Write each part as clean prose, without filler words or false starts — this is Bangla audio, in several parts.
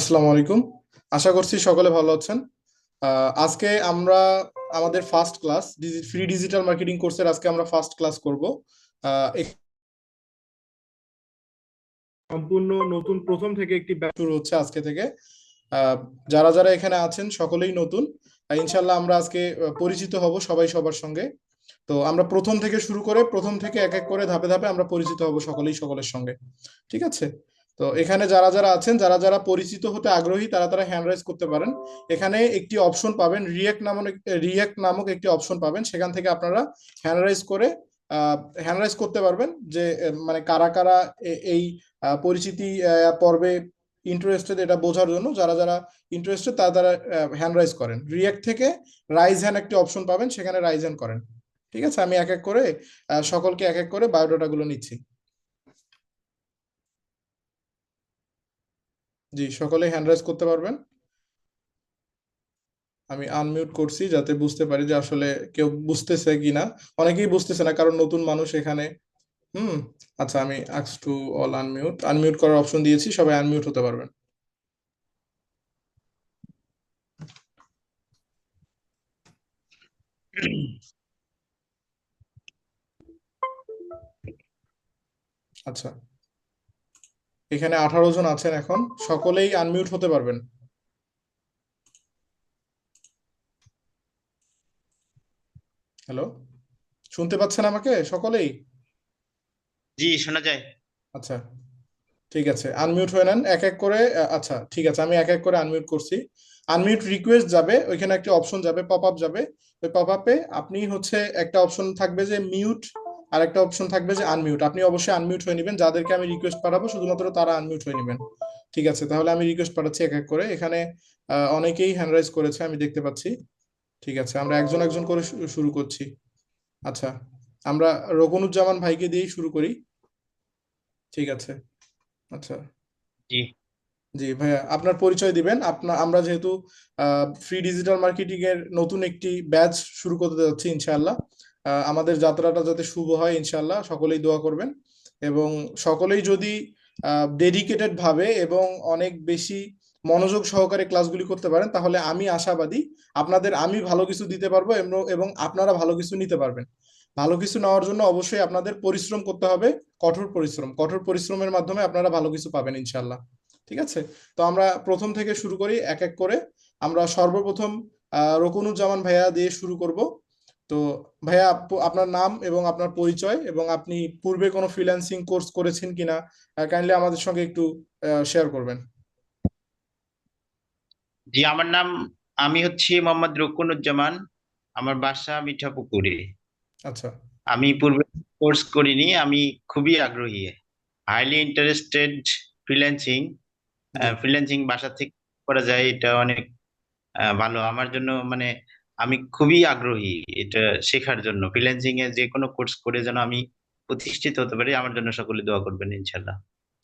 আসসালামু আলাইকুম। আশা করছি সকলে ভালো আছেন। আজকে আমরা আমাদের first class free digital marketing কোর্সের আজকে আমরা ফার্স্ট ক্লাস করব। সম্পূর্ণ নতুন প্রথম থেকে একটি ব্যাচ শুরু হচ্ছে আজকে থেকে। আহ, যারা যারা এখানে আছেন সকলেই নতুন। ইনশাল্লাহ আমরা আজকে পরিচিত হব সবাই সবার সঙ্গে। তো আমরা প্রথম থেকে শুরু করে প্রথম থেকে এক এক করে ধাপে ধাপে আমরা পরিচিত হব সকলেই সকলের সঙ্গে। ঠিক আছে? তো এখানে যারা যারা আছেন, যারা যারা পরিচিত হতে আগ্রহী, তারা তারা হ্যান্ড রাইজ করতে পারেন। এখানে একটি অপশন পাবেন, রিয়েক্ট নামক একটি অপশন পাবেন, সেখান থেকে আপনারা হ্যান্ড রাইজ করে হ্যান্ড রাইজ করতে পারবেন যে মানে কারা কারা এই পরিচিতি পর্বে ইন্টারেস্টেড, এটা বোঝার জন্য যারা যারা ইন্টারেস্টেড তারা তারা হ্যান্ড রাইজ করেন। রিয়েক্ট থেকে রাইজ হ্যান্ড একটি অপশন পাবেন, সেখানে রাইজ হ্যান্ড করেন। ঠিক আছে? আমি এক এক করে সকলকে এক এক করে বায়োডাটা গুলো নিচ্ছি। জি, সকলে হ্যান্ড রাইজ করতে পারবেন। আমি আনমিউট করছি যাতে বুঝতে পারি যে আসলে কেউ বুঝতেছে কিনা। অনেকেই বুঝতেছে না, কারণ নতুন মানুষ এখানে। হুম। আচ্ছা, আমি ask to all unmute unmute করার অপশন দিয়েছি, সবাই আনমিউট হতে পারবেন। আচ্ছা, এখানে 18 জন আছেন এখন, সকলেই আনমিউট হতে পারবেন। হ্যালো, শুনতে পাচ্ছেন আমাকে সকলেই? জি, শোনা যায়। আচ্ছা, ঠিক আছে, আনমিউট হয়ে নেন এক এক করে। আচ্ছা, ঠিক আছে, আমি এক এক করে আনমিউট করছি। আনমিউট রিকোয়েস্ট যাবে, ওইখানে একটা অপশন যাবে, পপ আপ যাবে। ওই পপ আপে আপনি হচ্ছে একটা অপশন থাকবে যে মিউট, আর একটা অপশন থাকবে যে আনমিউট। আপনি অবশ্যই আনমিউট হয়ে নেবেন, যাদেরকে আমি রিকোয়েস্ট পাঠাবো শুধুমাত্র তারা আনমিউট হয়ে নেবেন। ঠিক আছে, তাহলে আমি রিকোয়েস্ট পাঠাচ্ছি এক এক করে। এখানে অনেকেই হ্যান্ড রাইজ করেছে আমি দেখতে পাচ্ছি। ঠিক আছে, আমরা একজন একজন করে শুরু করছি। আচ্ছা, আমরা রকনুজ্জামান ভাইকে দিয়েই শুরু করি। ঠিক আছে। আচ্ছা, জি। জি ভাইয়া, আপনার পরিচয় দিবেন। আপনার আমরা যেহেতু ফ্রি ডিজিটাল মার্কেটিং এর নতুন একটি ব্যাচ শুরু করতে যাচ্ছি ইনশাআল্লাহ। আমাদের যাত্রাটা যাতে শুভ হয় ইনশাআল্লাহ, সকলেই দোয়া করবেন। এবং সকলেই যদি ডেডিকেটেড ভাবে এবং অনেক বেশি মনোযোগ সহকারে ক্লাসগুলি করতে পারেন, তাহলে আমি আশাবাদী আপনাদের আমি ভালো কিছু দিতে পারবো, এবং আপনারা ভালো কিছু নিতে পারবেন। ভালো কিছু নেওয়ার জন্য অবশ্যই আপনাদের পরিশ্রম করতে হবে। কঠোর পরিশ্রম, কঠোর পরিশ্রমের মাধ্যমে আপনারা ভালো কিছু পাবেন ইনশাআল্লাহ। ঠিক আছে? তো আমরা প্রথম থেকে শুরু করি এক এক করে। আমরা সর্বপ্রথম রকুনুজ্জামান ভাইয়া দিয়ে শুরু করব। তো ভাইয়া, আপনার নাম এবং আপনার পরিচয়, এবং আপনি পূর্বে কোনো ফ্রিল্যান্সিং কোর্স করেছেন কিনা কাইন্ডলি আমাদের সঙ্গে একটু শেয়ার করবেন। জি, আমি হচ্ছি মোহাম্মদ রুকনুজ্জামান। আমার বাসা মিঠাপুকুরে। আচ্ছা। আমি পূর্বে কোর্স করিনি। আমি খুবই আগ্রহী, হাইলি ইন্টারেস্টেড। ফ্রিল্যান্সিং জি। ফ্রিল্যান্সিং বাসা থেকে করা যায়, এটা অনেক ভালো আমার জন্য। মানে আমি খুবই আগ্রহী এটা শেখার জন্য। ফ্রিল্যান্সিং এ যে কোনো কোর্স করে যেন আমি প্রতিষ্ঠিত হতে পারি, আমার জন্য সকলে দোয়া করবেন ইনশাল্লাহ।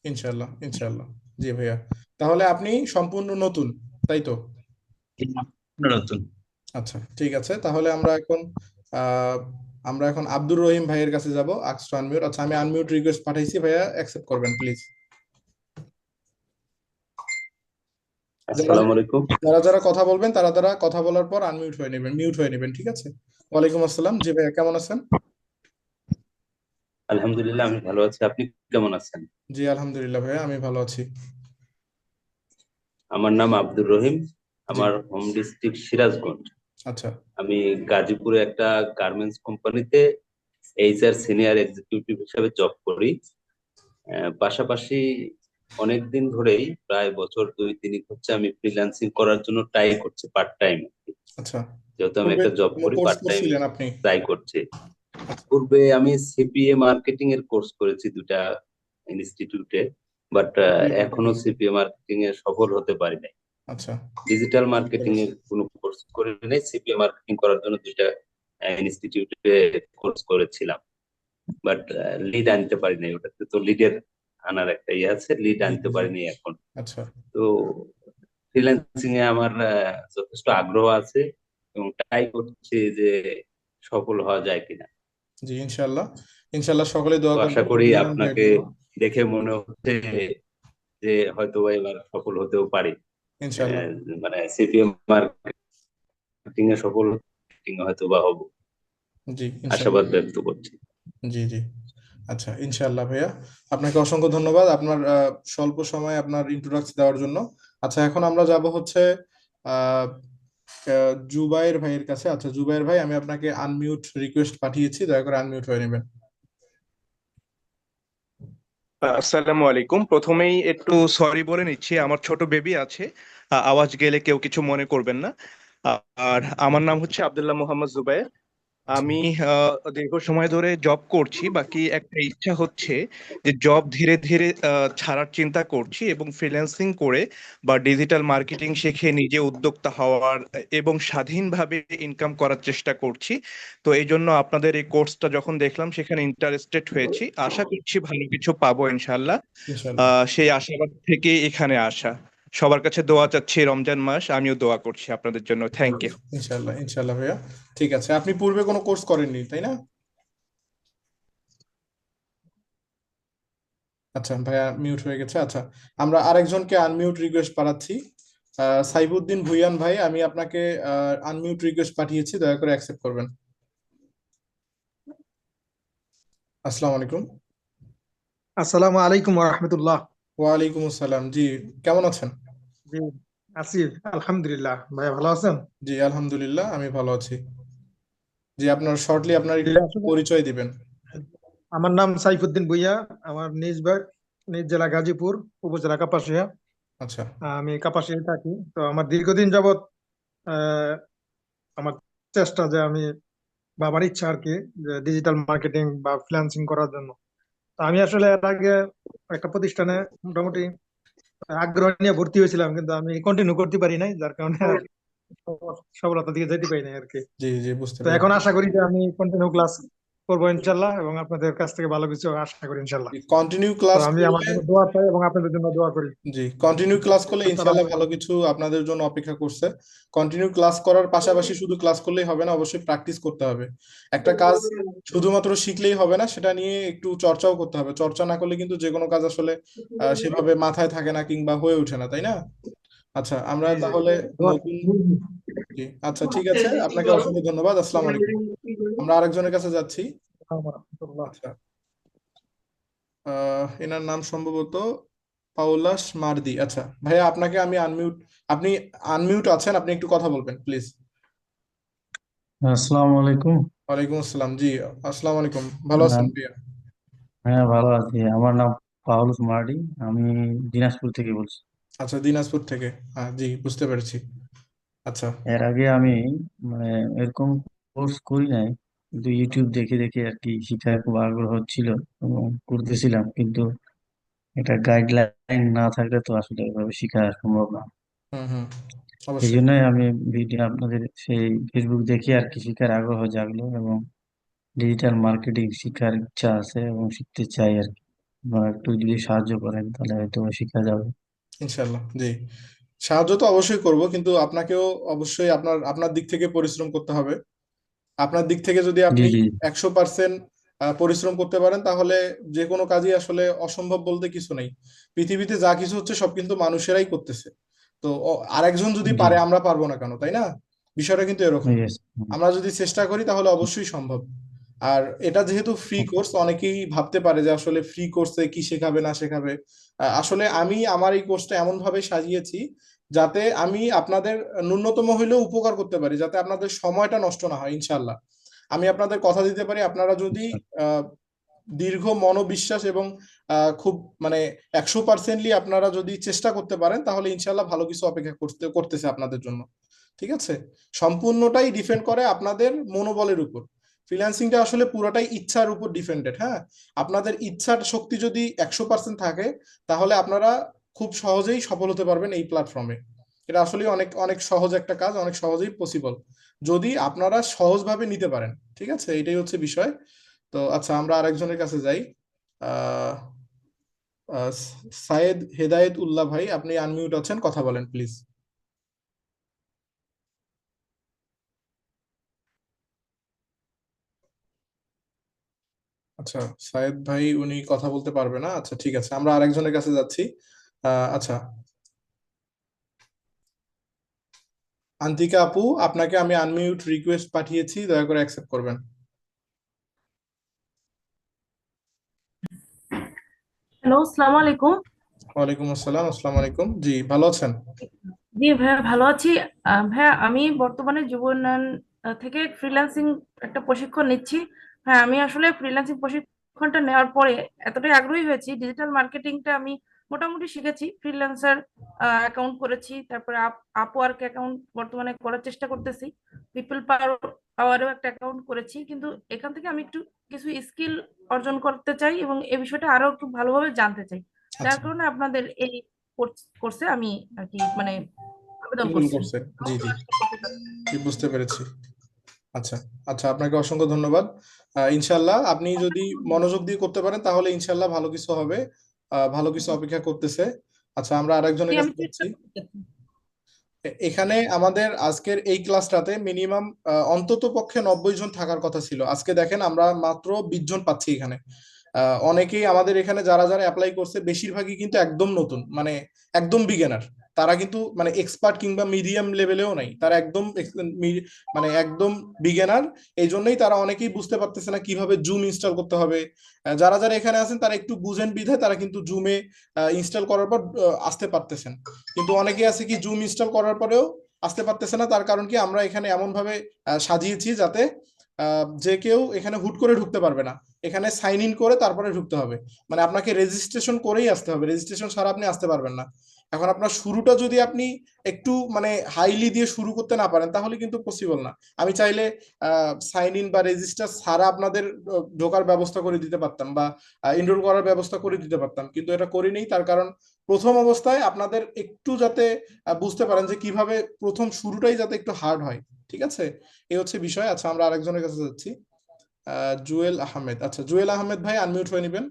ইনশাল্লাহ, ইনশাল্লাহ। জি ভাইয়া, তাহলে আপনি সম্পূর্ণ নতুন, তাই তো? নতুন। আচ্ছা, ঠিক আছে, তাহলে আহ আমরা এখন আব্দুর রহিম ভাইয়ের কাছে যাব, আক্স টু আনমিউট। আচ্ছা, আমি আনমিউট রিকোয়েস্ট পাঠাইছি, ভাইয়া অ্যাকসেপ্ট করবেন প্লিজ। যারা আসসালামু আলাইকুম। যারা যারা কথা বলবেন তারা তারা কথা বলার পর আনমিউট হয়ে নেবেন, মিউট হয়ে নেবেন। ঠিক আছে? ওয়ালাইকুম আসসালাম। জি ভাইয়া, কেমন আছেন? আলহামদুলিল্লাহ, আমি ভালো আছি। আপনি কেমন আছেন? জি আলহামদুলিল্লাহ ভাইয়া, আমি ভালো আছি। আমার নাম আব্দুর রহিম। জি। আমার হোম ডিস্ট্রিক্ট সিরাজগঞ্জ। আচ্ছা। আমি গাজীপুরে একটা গার্মেন্টস কোম্পানিতে এইচআর সিনিয়র এক্সিকিউটিভ হিসেবে জব করি। পাশাপাশি অনেকদিন ধরেই, প্রায় বছর দুই তিনিক হচ্ছে, আমি ফ্রিল্যান্সিং করার জন্য ট্রাই করছি পার্ট টাইম। আচ্ছা, যেহেতু আমি পূর্বে একটা জব কোনো করি, কোর্স পার্ট টাইম করছিলেন আপনি? ট্রাই করছি। পূর্বে আমি সিপিএ মার্কেটিং এর কোর্স করেছি দুটা ইনস্টিটিউটে, বাট এখনো সিপিএ মার্কেটিং এ সফল হতে পারি নাই। আচ্ছা। ডিজিটাল মার্কেটিং এর কোনো কোর্স করে নাই, সিপিএ মার্কেটিং করার জন্য দুইটা ইনস্টিটিউটে কোর্স করেছিলাম, বাট লিড আনতে পারি নাই। ওটাতে তো লিডের আনার একটা ইয়ে আছে, লিড জি, আনতে জি। পারিনি এখন। আচ্ছা। তো ফ্রিল্যান্সিং এ আমার যথেষ্ট আগ্রহ আছে এবং ট্রাই করছি যে সফল হওয়া যায় কিনা। জি ইনশাল্লাহ, ইনশাল্লাহ সকলে তো দোয়া আশা করবেন করি রবিউল ভাইয়ের আপনাকে জন্য। দেখে মনে হচ্ছে যে হয়তো বা এবার সফল হতেও পারি। ইনশাল্লাহ। মানে সিপিএম মার্কেটিং এ সফল হয়তো বা হব, জি ইনশাল্লাহ। আশাবাদ ব্যক্ত করছি। জি জি। আচ্ছা ইনশাআল্লাহ ভাইয়া, আপনাকে অসংখ্য ধন্যবাদ আপনার স্বল্প সময়ে আপনার ইন্ট্রোডাকশন দেওয়ার জন্য। আচ্ছা এখন আমরা যাব হচ্ছে আহ জুবাইর ভাইয়ের কাছে। আচ্ছা জুবাইর ভাই, আমি আপনাকে আনমিউট রিকোয়েস্ট পাঠিয়েছি, দয়া করে আনমিউট হয়ে নেবেন। আসসালামু আলাইকুম। প্রথমেই একটু সরি বলে নিচ্ছি, আমার ছোট বেবি আছে, আওয়াজ গেলে কেউ কিছু মনে করবেন না। আর আমার নাম হচ্ছে আব্দুল্লাহ মোহাম্মদ জুবায়ের। আচ্ছা আমি দীর্ঘ সময় ধরে জব করছি, বাকি একটা ইচ্ছা হচ্ছে যে জব ধীরে ধীরে ছাড়ার চিন্তা করছি এবং ফ্রিল্যান্সিং করে বা ডিজিটাল মার্কেটিং শিখে নিজে উদ্যোক্তা হওয়ার এবং স্বাধীনভাবে ইনকাম করার চেষ্টা করছি। তো এই জন্য আপনাদের এই কোর্সটা যখন দেখলাম সেখানে ইন্টারেস্টেড হয়েছি, আশা করছি ভালো কিছু পাবো ইনশাল্লাহ। ইনশাআল্লাহ। সেই আশাবাদ থেকে এখানে আসা। সবার কাছে দোয়া চাচ্ছি, রমজান মাস, আমিও দোয়া করছি আপনাদের জন্য। Thank you. ইনশাআল্লাহ ইনশাআল্লাহ ভাইয়া। ঠিক আছে, আপনি পূর্বে কোনো কোর্স করেননি তাই না? আচ্ছা ভাইয়া মিউট হয়ে গেছে। আচ্ছা আমরা আরেকজনকে আনমিউট রিকোয়েস্ট পাঠাচ্ছি। সাইফুদ্দিন ভুইয়ান ভাই, আমি আপনাকে আনমিউট রিকোয়েস্ট পাঠিয়েছি, দয়া করে অ্যাকসেপ্ট করবেন। আসসালামু আলাইকুম। আসসালামু আলাইকুম রহমতুল্লাহ। ওয়ালাইকুম আসসালাম। জি, কেমন আছেন? জি, আসিফ, আলহামদুলিল্লাহ। ভাই ভালো আছেন? জি আলহামদুলিল্লাহ, আমি ভালো আছি। জি, আপনার শর্টলি আপনার জি, একটু আসলে পরিচয় দিবেন। আমার নাম সাইফুদ্দিন ভুইয়া। আমার নিজ জেলা গাজীপুর, উপজেলা কাপাসিয়া। আচ্ছা আমি কাপাসিয়ায় থাকি। তো আমার দীর্ঘদিন যাবৎ আহ, আমার চেষ্টা যে আমি বাবার ইচ্ছা আর কি, যে ডিজিটাল মার্কেটিং বা ফ্রিল্যান্সিং করার জন্য। তো আমি আসলে এর আগে একটা প্রতিষ্ঠানে মোটামুটি আগ্রহ নিয়ে ভর্তি হয়েছিলাম, কিন্তু আমি কন্টিনিউ করতে পারি নাই, যার কারণে আর সফলতার দিকে যেতে পারি নাই আর কি। জি জি, বুঝতে তো এখন পেরেছি। আশা করি যে আমি কন্টিনিউ ক্লাস করবো ইনশাল্লাহ, এবং আপনাদের কাছ থেকে ভালো কিছু আশা করি ইনশাল্লাহ। কন্টিনিউ তো ক্লাস আমি আমার করলে, জন্য দোয়া চাই এবং আপনাদের জন্য দোয়া করি। জি কন্টিনিউ ক্লাস করলে আসসালামু ইনশাল্লাহ ভালো আলাইকুম। কিছু আপনাদের জন্য অপেক্ষা করছে। কন্টিনিউ ক্লাস করার পাশাপাশি শুধু ক্লাস করলেই হবে না, অবশ্যই প্র্যাকটিস করতে হবে। একটা কাজ শুধুমাত্র শিখলেই হবে না, সেটা নিয়ে একটু চর্চাও করতে হবে। চর্চা না করলে কিন্তু যে কোনো কাজ আসলে সেভাবে মাথায় থাকে না কিংবা হয়ে ওঠে না, তাই না? আচ্ছা আমরা জি জি, তাহলে দোয়া নতুন, জি আচ্ছা ঠিক আছে, আপনাকে অসংখ্য ধন্যবাদ। আসসালামু আলাইকুম। আমরা আরেকজনের কাছে যাচ্ছি। রাহমাতুল্লাহ। আচ্ছা এনার নাম সম্ভবত পাউলাস মার্দি। আচ্ছা ভাইয়া, আপনাকে আমি আনমিউট, আপনি আনমিউট আছেন, আপনি একটু কথা বলবেন প্লিজ। আসসালামু আলাইকুম। ওয়ালাইকুম আসসালাম। জি আসসালামু আলাইকুম, ভালো আছেন আহ, ভাইয়া? হ্যাঁ ভালো আছি। আমার নাম পাউলুস মার্ডি, আমি দিনাজপুর থেকে বলছি। আচ্ছা দিনাজপুর থেকে, হ্যাঁ জি বুঝতে পেরেছি। আচ্ছা এর আগে আমি মানে এরকম কোর্স করি নাই, কিন্তু ইউটিউব দেখে দেখে আর কি শিখার খুব আগ্রহ ছিল এবং করতেছিলাম, কিন্তু একটা গাইডলাইন না থাকলে তো আসলে এভাবে শেখা সম্ভব না। হুম হুম, এই অবশ্যই। জন্যই আমি ভিডিও আপনাদের সেই ফেসবুক দেখে আর কি শিখার আগ্রহ জাগলো, এবং ডিজিটাল মার্কেটিং শিখার ইচ্ছা আছে এবং শিখতে চাই আর কি। আপনারা একটু যদি সাহায্য করেন তাহলে হয়তো শেখা যাবে। ইনশাল্লাহ জি, সাহায্য তো অবশ্যই করব, কিন্তু আপনাকেও অবশ্যই আপনার আপনার দিক থেকে পরিশ্রম করতে হবে। আপনার দিক থেকে যদি জি আপনি জি 100% পরিশ্রম করতে পারেন, তাহলে যে কোনো কাজই আসলে অসম্ভব বলতে কিছু নেই। পৃথিবীতে যা কিছু হচ্ছে সব কিন্তু মানুষেরাই করতেছে। তো আরেকজন যদি জি। পারে, আমরা পারবো না কেন, তাই না? বিষয়টা কিন্তু এরকম। ইয়েস। আমরা যদি চেষ্টা করি তাহলে অবশ্যই সম্ভব। আর এটা যেহেতু ফ্রি কোর্স, অনেকেই ভাবতে পারে যে আসলে ফ্রি কোর্সে কি শেখাবে না শেখাবে। আসলে আমি আমার এই কোর্সটা এমন ভাবে সাজিয়েছি যাতে আমি আপনাদের ন্যূনতম হইলেও উপকার করতে পারি, যাতে আপনাদের সময়টা নষ্ট না হয় ইনশাল্লাহ। আমি আপনাদের কথা দিতে পারি, আপনারা যদি আহ, দীর্ঘ মনোবিশ্বাস এবং খুব মানে 100%লি আপনারা যদি চেষ্টা করতে পারেন, তাহলে ইনশাল্লাহ ভালো কিছু অপেক্ষা করতেছে আপনাদের জন্য। ঠিক আছে, সম্পূর্ণটাই ডিপেন্ড করে আপনাদের মনোবলের উপর। ফ্রিল্যান্সিংটা আসলে পুরোটাই ইচ্ছার উপর ডিপেন্ডেড। হ্যাঁ, আপনাদের ইচ্ছার শক্তি যদি 100% থাকে, তাহলে আপনারা খুব সহজেই সফল হতে পারবেন এই প্ল্যাটফর্মে। এটা আসলে অনেক অনেক সহজ একটা কাজ, অনেক সহজেই পসিবল যদি আপনারা সহজভাবে নিতে পারেন। ঠিক আছে, এটাই হচ্ছে বিষয়। তো আচ্ছা আমরা আরেকজনের কাছে যাই। আহ আহ, সায়েদ হেদায়েত উল্লাহ ভাই, আপনি আনমিউট আছেন, কথা বলেন প্লিজ। আচ্ছা সায়েদ ভাই উনি কথা বলতে পারবে না। আচ্ছা ঠিক আছে, আমরা আরেকজনের কাছে যাচ্ছি। আচ্ছা আন্তিকা আপু, আপনাকে আমি আনমিউট রিকোয়েস্ট পাঠিয়েছি, দয়া করে অ্যাকসেপ্ট করবেন। হ্যালো, আসসালামু আলাইকুম। ওয়ালাইকুম আসসালাম, আসসালামু আলাইকুম। জি, ভালো আছেন? জি ভাইয়া, ভালো আছি। ভাইয়া, আমি বর্তমানে যুব উন্নয়ন থেকে ফ্রিল্যান্সিং একটা প্রশিক্ষণ নিচ্ছি। হ্যাঁ, আমি আসলে ফ্রিল্যান্সিং প্রশিক্ষণটা নেওয়ার পরে এতটাই আগ্রহী হয়েছি, ডিজিটাল মার্কেটিংটা আমি মোটামুটি শিখেছি। ফ্রিল্যান্সার অ্যাকাউন্ট করেছি, তারপরে আপওয়ার্ক অ্যাকাউন্ট বর্তমানে করার চেষ্টা করতেছি। পিপল পাওয়ারও একটা অ্যাকাউন্ট করেছি, কিন্তু এখান থেকে আমি একটু কিছু স্কিল অর্জন করতে চাই এবং এই বিষয়টা আরো একটু ভালোভাবে জানতে চাই। যার আচ্ছা, কারণে আপনাদের এই কোর্সে আমি আর কি মানে আবেদন এনরোল করছি করছে। এবং জি জি, ক্লাসটা করতে চাচ্ছি। জি, বুঝতে পেরেছি। আচ্ছা, আচ্ছা, আপনাকে অসংখ্য ধন্যবাদ। ইনশাল্লাহ আপনি যদি মনোযোগ দিয়ে করতে পারেন তাহলে ইনশাল্লাহ ভালো কিছু হবে। ভালো কিছু অপেক্ষা করতেছে। আচ্ছা, আমরা জি, আরেকজনের আমি কাছে চেষ্টা যাচ্ছি। করতে চাচ্ছি। এখানে আমাদের আজকের এই ক্লাসটাতে মিনিমাম অন্তত পক্ষে 90 জন থাকার কথা ছিল। আজকে দেখেন আমরা মাত্র 20 জন পাচ্ছি এখানে। অনেকেই আমাদের এখানে যারা যারা অ্যাপ্লাই করছে বেশিরভাগই কিন্তু একদম নতুন, মানে একদম বিগিনার। তারা কিন্তু মানে এক্সপার্ট কিংবা মিডিয়াম লেভেলেও নাই, তারা একদম মানে একদম বিগিনার। এই জন্যই তারা অনেকেই বুঝতে পারতেছে না কিভাবে জুম ইনস্টল করতে হবে। যারা যারা এখানে আছেন তারা একটু বুঝেন বিধায় তারা কিন্তু জুমে ইনস্টল করার পর আসতে পারতেছেন। কিন্তু অনেকে আছে কি জুম ইনস্টল করার পরেও আসতে পারতেছে না। তার কারণ কি, আমরা এখানে এমন ভাবে সাজিয়েছি যাতে যে কেউ এখানে হুট করে ঢুকতে পারবে না। এখানে সাইন ইন করে তারপরে ঢুকতে হবে, মানে আপনাকে রেজিস্ট্রেশন করেই আসতে হবে, রেজিস্ট্রেশন ছাড়া আপনি আসতে পারবেন না। এখন আপনার শুরুটা যদি আপনি একটু মানে হাইলি দিয়ে শুরু করতে না পারেন তাহলে কিন্তু পসিবল না। আমি চাইলে সাইন ইন বা রেজিস্টার ছাড়া আপনাদের ঢোকার ব্যবস্থা করে দিতে পারতাম বা এনরোল করার ব্যবস্থা করে দিতে পারতাম, কিন্তু এটা করিনি। তার কারণ প্রথম অবস্থায় আপনাদের একটু যাতে বুঝতে পারেন যে কিভাবে প্রথম শুরুটাই যাতে একটু হার্ড হয়। ঠিক আছে, এই হচ্ছে বিষয়। আচ্ছা, আমরা আরেকজনের কাছে যাচ্ছি। জুয়েল আহমেদ। আচ্ছা, জুয়েল আহমেদ ভাই আনমিউট হয়ে নেবেন।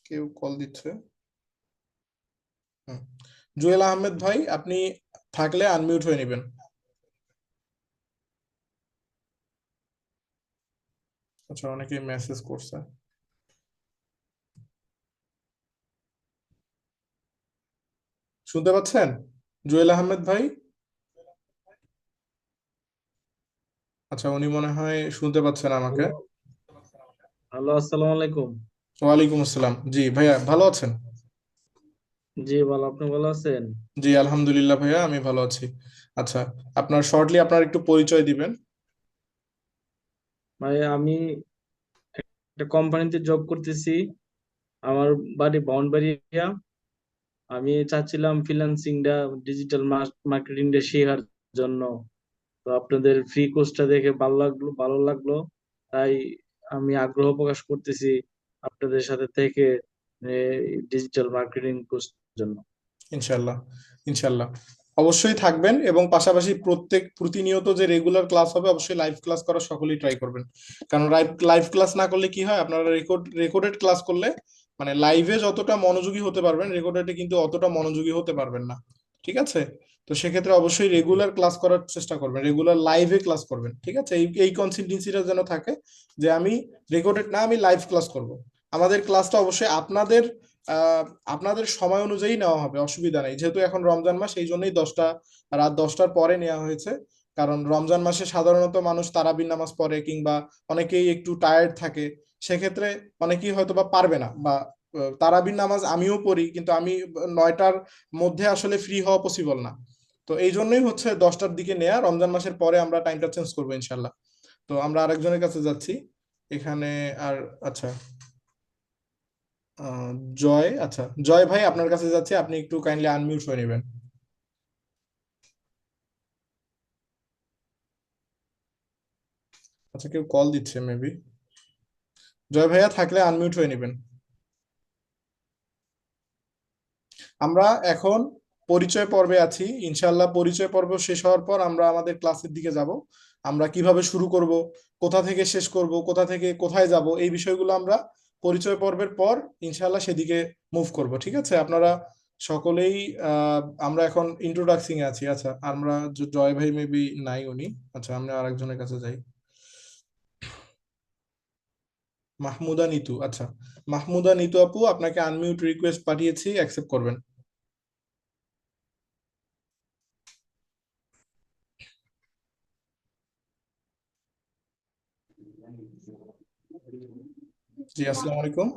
কেউ কল দিচ্ছে। হুম। জুয়েল আহমেদ ভাই, আপনি থাকলে আনমিউট হয়ে নেবেন। আচ্ছা, অনেকে মেসেজ করছে। শুনতে পাচ্ছেন জুয়েল আহমেদ ভাই? আচ্ছা, উনি মনে হয় শুনতে পাচ্ছেন আমাকে। হ্যালো, আসসালামু আলাইকুম। ওয়ালাইকুম আসসালাম। জি ভাইয়া, ভালো আছেন? জি ভালো, আপনি ভালো আছেন? জি আলহামদুলিল্লাহ ভাইয়া, আমি ভালো আছি। আচ্ছা, আপনার শর্টলি আপনার একটু পরিচয় দিবেন। ভাই, আমি একটা কোম্পানিতে জব করতেছি। আমার বাড়ি ব্রাহ্মণবাড়িয়া। আমি চাচ্ছিলাম ফ্রিল্যান্সিংটা, ডিজিটাল মার্কেটিংটা শেখার জন্য। তো আপনাদের ফ্রি কোর্সটা দেখে ভালো লাগলো। তাই আমি আগ্রহ প্রকাশ করতেছি আপনাদের সাথে থেকে ডিজিটাল মার্কেটিং কোর্স জন্য। ইনশাল্লাহ, ইনশাল্লাহ অবশ্যই থাকবেন, এবং পাশাপাশি প্রতিনিয়ত যে রেগুলার ক্লাস হবে অবশ্যই লাইভ ক্লাস করার সকলেই ট্রাই করবেন। কারণ লাইভ ক্লাস না করলে কি হয়, আপনারা রেকর্ডেড ক্লাস করলে মানে লাইভে যতটা মনোযোগী হতে পারবেন রেকর্ডেডে কিন্তু অতটা মনোযোগী হতে পারবেন না। ঠিক আছে, তো সেক্ষেত্রে অবশ্যই রেগুলার ক্লাস করার চেষ্টা করবেন, রেগুলার লাইভে ক্লাস করবেন। ঠিক আছে, এই এই কনসিস্টেন্সিটা যেন থাকে যে আমি রেকর্ডেড না, আমি লাইভ ক্লাস করব। আমাদের ক্লাসটা অবশ্যই আপনাদের আপনাদের সময় অনুযায়ী নেওয়া হবে, অসুবিধা নেই। যেহেতু এখন রমজান মাস, এই জন্যই রাত 10টার পরে নেওয়া হয়েছে। কারণ রমজান মাসে সাধারণত মানুষ তারাবির নামাজ পড়ে কিংবা অনেকেই একটু টায়ার্ড থাকে। সেক্ষেত্রে অনেকেই হয়তো বা পারবে না, বা তারাবির নামাজ আমিও পড়ি, কিন্তু আমি 9টার মধ্যে আসলে ফ্রি হওয়া পসিবল না। তো এই জন্যই হচ্ছে 10টার দিকে নেয়া। রমজান মাসের পরে আমরা টাইমটা চেঞ্জ করবো ইনশাল্লাহ। তো আমরা আরেকজনের কাছে যাচ্ছি এখানে। আর আচ্ছা, আহ, জয়। আচ্ছা, জয় ভাই আপনার কাছে যাচ্ছে, আপনি একটু কাইন্ডলি আনমিউট হয়ে নেবেন। আচ্ছা, কেউ কল দিচ্ছে মেবি। জয় ভাইয়া থাকলে আনমিউট হয়ে নেবেন। আমরা এখন পরিচয় পর্বে আছি। ইনশাল্লাহ পরিচয় পর্ব শেষ হওয়ার পর আমরা আমাদের ক্লাসের দিকে যাব। আমরা কিভাবে শুরু করব, কোথা থেকে শেষ করব, কোথা থেকে কোথায় যাব, এই বিষয়গুলো আমরা পরিচয় পর্বের পর ইনশাল্লাহ সেদিকে মুভ করব। ঠিক আছে, আপনারা সকলেই আমরা এখন ইন্ট্রোডাক্সিং এ আছি। আচ্ছা, আমরা জয় ভাই মেবি নাই উনি। আচ্ছা, আমরা আরেকজনের কাছে যাই। মাহমুদা নিতু। আচ্ছা, মাহমুদা নিতু আপু, আপনাকে আনমিউট রিকোয়েস্ট পাঠিয়েছি, অ্যাকসেপ্ট করবেন। জি, আসসালামু আলাইকুম।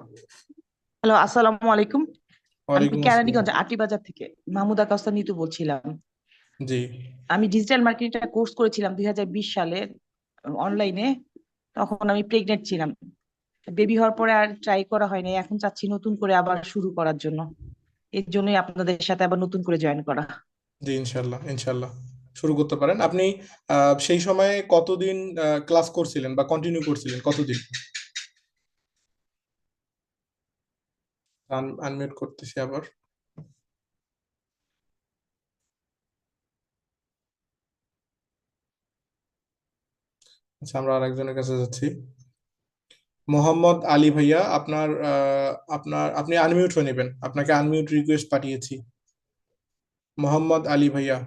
হ্যালো, আসসালামু আলাইকুম। আমি ওয়ালাইকুম আসসালাম। কেরানীগঞ্জ আটিবাজার থেকে মাহমুদা কাউসার নিতু বলছিলাম। জি, আমি ডিজিটাল মার্কেটিং কোর্স করেছিলাম 2020 সালে অনলাইনে। তখন আমি প্রেগনেন্ট ছিলাম। বেবি হওয়ার পরে আর ট্রাই করা হয়নি, এখন চাচ্ছি নতুন করে আবার শুরু করার জন্য। এর জন্যই আপনাদের সাথে আবার নতুন করে জয়েন করা। জি, ইনশাল্লাহ ইনশাল্লাহ শুরু করতে পারেন আপনি। সেই সময়ে কতদিন ক্লাস করছিলেন বা কন্টিনিউ করছিলেন কতদিন? আনমিউট করতেছি আবার। আচ্ছা, আমরা আরেকজনের কাছে যাচ্ছি। মোহাম্মদ আলী ভাইয়া, আপনি আনমিউট হয়ে নেবেন, আপনাকে আনমিউট রিকোয়েস্ট পাঠিয়েছি। মোহাম্মদ আলী ভাইয়া।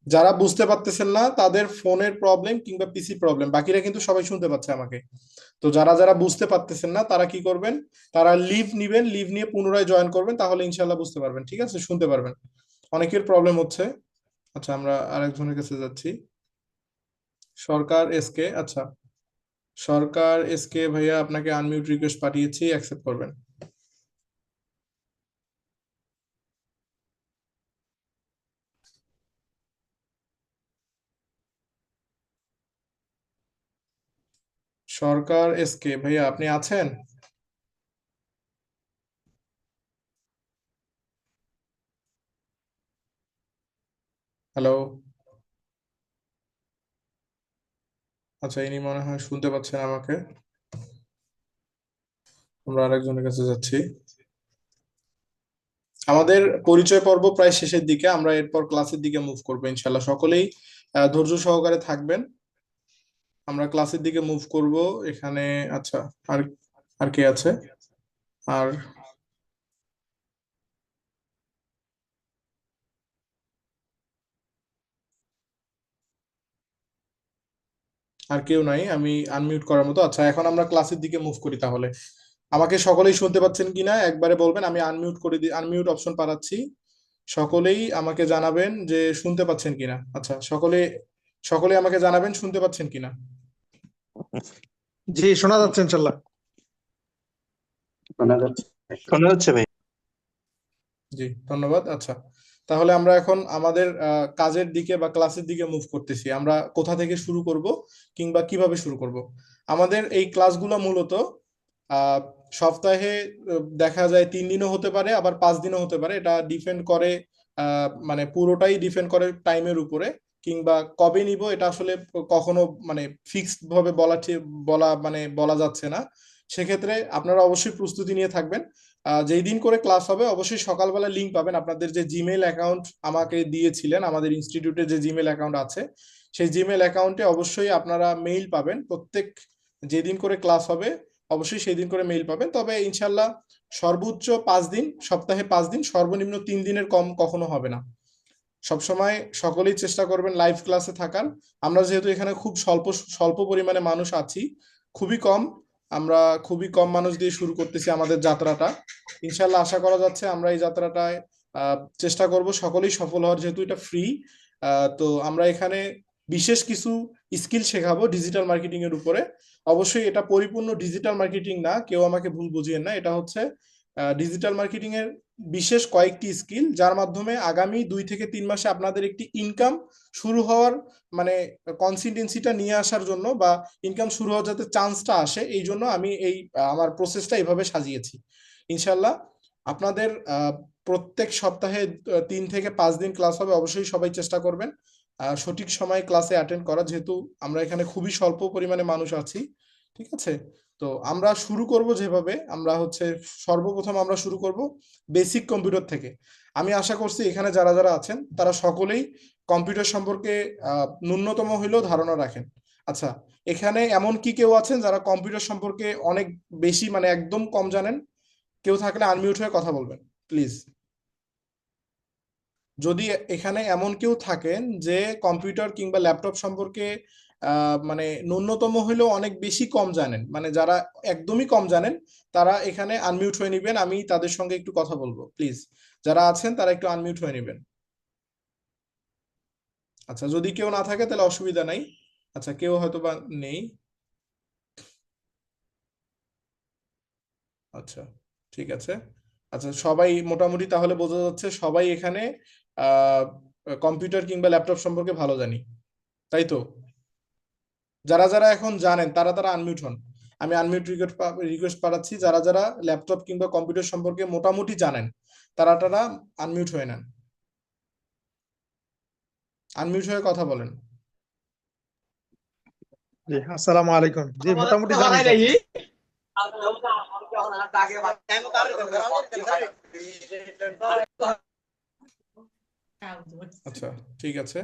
যারা বুঝতে পারতেছেন না তাদের ফোনের প্রবলেম কিংবা পিসি প্রবলেম, বাকিরা কিন্তু সবাই শুনতে পাচ্ছে আমাকে। তো যারা যারা বুঝতে পারতেছেন না তারা কি করবেন, তারা লিভ নিবেন, লিভ নিয়ে পুনরায় জয়েন করবেন, তাহলে ইনশাল্লাহ বুঝতে পারবেন, ঠিক আছে, শুনতে পারবেন। অনেকের প্রবলেম হচ্ছে। আচ্ছা, আমরা আরেকজনের কাছে যাচ্ছি। সরকার এসকে, আচ্ছা, সরকার এসকে ভাইয়া, আপনাকে আনমিউট রিকোয়েস্ট পাঠিয়েছি, অ্যাকসেপ্ট করবেন। সরকার এসকে ভাইয়া, আপনি আছেন? হ্যালো। আচ্ছা, ইনি মনে হয় শুনতে পাচ্ছেন আমাকে। আমরা আরেকজনের কাছে যাচ্ছি। আমাদের পরিচয় পর্ব প্রায় শেষের দিকে, আমরা এরপর ক্লাসের দিকে মুভ করবো ইনশাল্লাহ। সকলেই ধৈর্য সহকারে থাকবেন, আমরা ক্লাসের দিকে মুভ করব এখানে। আচ্ছা, আর আর কে আছে? আর আর কেউ নাই আমি আনমিউট করার মতো। আচ্ছা, এখন আমরা ক্লাসের দিকে মুভ করি তাহলে। আমাকে সকলেই শুনতে পাচ্ছেন কিনা একবারে বলবেন, আমি আনমিউট করে দিই, আনমিউট অপশন পাঠাচ্ছি। সকলেই আমাকে জানাবেন যে শুনতে পাচ্ছেন কিনা। আচ্ছা, সকলে সকলে আমাকে জানাবেন শুনতে পাচ্ছেন কিনা। জি, শোনা যাচ্ছে ইনশাল্লাহ। শোনা যাচ্ছে ভাই। জি, ধন্যবাদ। আচ্ছা, তাহলে আমরা এখন আমাদের কাজের দিকে বা ক্লাসের দিকে মুভ করতেছি। আমরা কোথা থেকে শুরু করব কিংবা কিভাবে শুরু করব। আমাদের এই ক্লাসগুলো মূলত আহ, সপ্তাহে দেখা যায় 3 দিনও হতে পারে, আবার 5 দিনও হতে পারে। এটা ডিপেন্ড করে, মানে পুরোটাই ডিপেন্ড করে টাইমের উপরে, কিংবা কবে নিব এটা আসলে কখনো মানে ফিক্সড ভাবে বলা যাচ্ছে না। সেক্ষেত্রে আপনারা অবশ্যই প্রস্তুতি নিয়ে থাকবেন। যেই দিন করে ক্লাস হবে অবশ্যই সকালবেলা লিঙ্ক পাবেন। আপনাদের যে জিমেল অ্যাকাউন্ট আমাকে দিয়েছিলেন, আমাদের ইনস্টিটিউটের যে জিমেল অ্যাকাউন্ট আছে, সেই জিমেল অ্যাকাউন্টে অবশ্যই আপনারা মেইল পাবেন। প্রত্যেক যেদিন করে ক্লাস হবে অবশ্যই সেই দিন করে মেইল পাবেন। তবে ইনশাল্লাহ সর্বোচ্চ 5 দিন, সপ্তাহে 5 দিন, সর্বনিম্ন 3 দিনের কম কখনো হবে না। সবসময় সকলেই চেষ্টা করবেন লাইভ ক্লাসে থাকার। আমরা যেহেতু এখানে খুব স্বল্প স্বল্প পরিমাণে মানুষ আছি, খুবই কম, আমরা খুবই কম মানুষ দিয়ে শুরু করতেছি আমাদের যাত্রাটা। ইনশাল্লাহ আশা করা যাচ্ছে আমরা এই যাত্রাটায় চেষ্টা করব সকলেই সফল হওয়ার, যেহেতু এটা ফ্রি। তো আমরা এখানে বিশেষ কিছু স্কিল শেখাবো ডিজিটাল মার্কেটিং এর উপরে। অবশ্যই এটা পরিপূর্ণ ডিজিটাল মার্কেটিং না, কেউ আমাকে ভুল বুঝিয়েন না। এটা হচ্ছে ডিজিটাল মার্কেটিং এর বিশেষ কয়েকটি স্কিল, যার মাধ্যমে আগামী 2 থেকে 3 মাসে আপনাদের একটি ইনকাম শুরু হওয়ার, মানে কনসিস্টেন্সিটা নিয়ে আসার জন্য, বা ইনকাম শুরু হওয়ার যাতে চান্সটা আসে, এই জন্য আমি এই আমার প্রসেসটা এইভাবে সাজিয়েছি। ইনশাল্লাহ আপনাদের প্রত্যেক সপ্তাহে 3 থেকে 5 দিন ক্লাস হবে। অবশ্যই সবাই চেষ্টা করবেন সঠিক সময়ে ক্লাসে অ্যাটেন্ড করা, যেহেতু আমরা এখানে খুবই স্বল্প পরিমাণে মানুষ আছি, ঠিক আছে। তো আমরা শুরু করব যেভাবে, আমরা হচ্ছে সর্বপ্রথম আমরা শুরু করব বেসিক কম্পিউটার থেকে। আমি আশা করছি এখানে যারা যারা আছেন তারা সকলেই কম্পিউটার সম্পর্কে ন্যূনতম হইলেও ধারণা রাখেন। আচ্ছা, এখানে এমন কি কেউ আছেন যারা কম্পিউটার সম্পর্কে অনেক বেশি, মানে একদম কম জানেন? কেউ থাকলে আনমিউট হয়ে কথা বলবেন প্লিজ। যদি এখানে এমন কেউ থাকেন যে কম্পিউটার কিংবা ল্যাপটপ সম্পর্কে মানে ন্যূনতম হইলেও অনেক বেশি কম জানেন, মানে যারা একদমই কম জানেন, তারা এখানে আনমিউট হয়ে নেবেন, আমি তাদের সঙ্গে একটু কথা বলবো প্লিজ। যারা আছেন তারা একটু আনমিউট হয়ে নেবেন। আচ্ছা, যদি কেউ না থাকে তাহলে অসুবিধা নাই। আচ্ছা, কেউ হয়তো বা নেই। আচ্ছা, ঠিক আছে। আচ্ছা, সবাই মোটামুটি তাহলে বোঝা যাচ্ছে সবাই এখানে কম্পিউটার কিংবা ল্যাপটপ সম্পর্কে ভালো জানি, তাই তো? যারা যারা এখন জানেন তারা তারা আনমিউট হন। আমি আনমিউট রিকোয়েস্ট পাঠাচ্ছি। যারা যারা ল্যাপটপ কিংবা কম্পিউটার সম্পর্কে মোটামুটি জানেন তারা তারা আনমিউট হয়ে নেন, আনমিউট হয়ে কথা বলেন। জি, আসসালামু আলাইকুম। জি, মোটামুটি জানি তো। আচ্ছা, ঠিক আছে।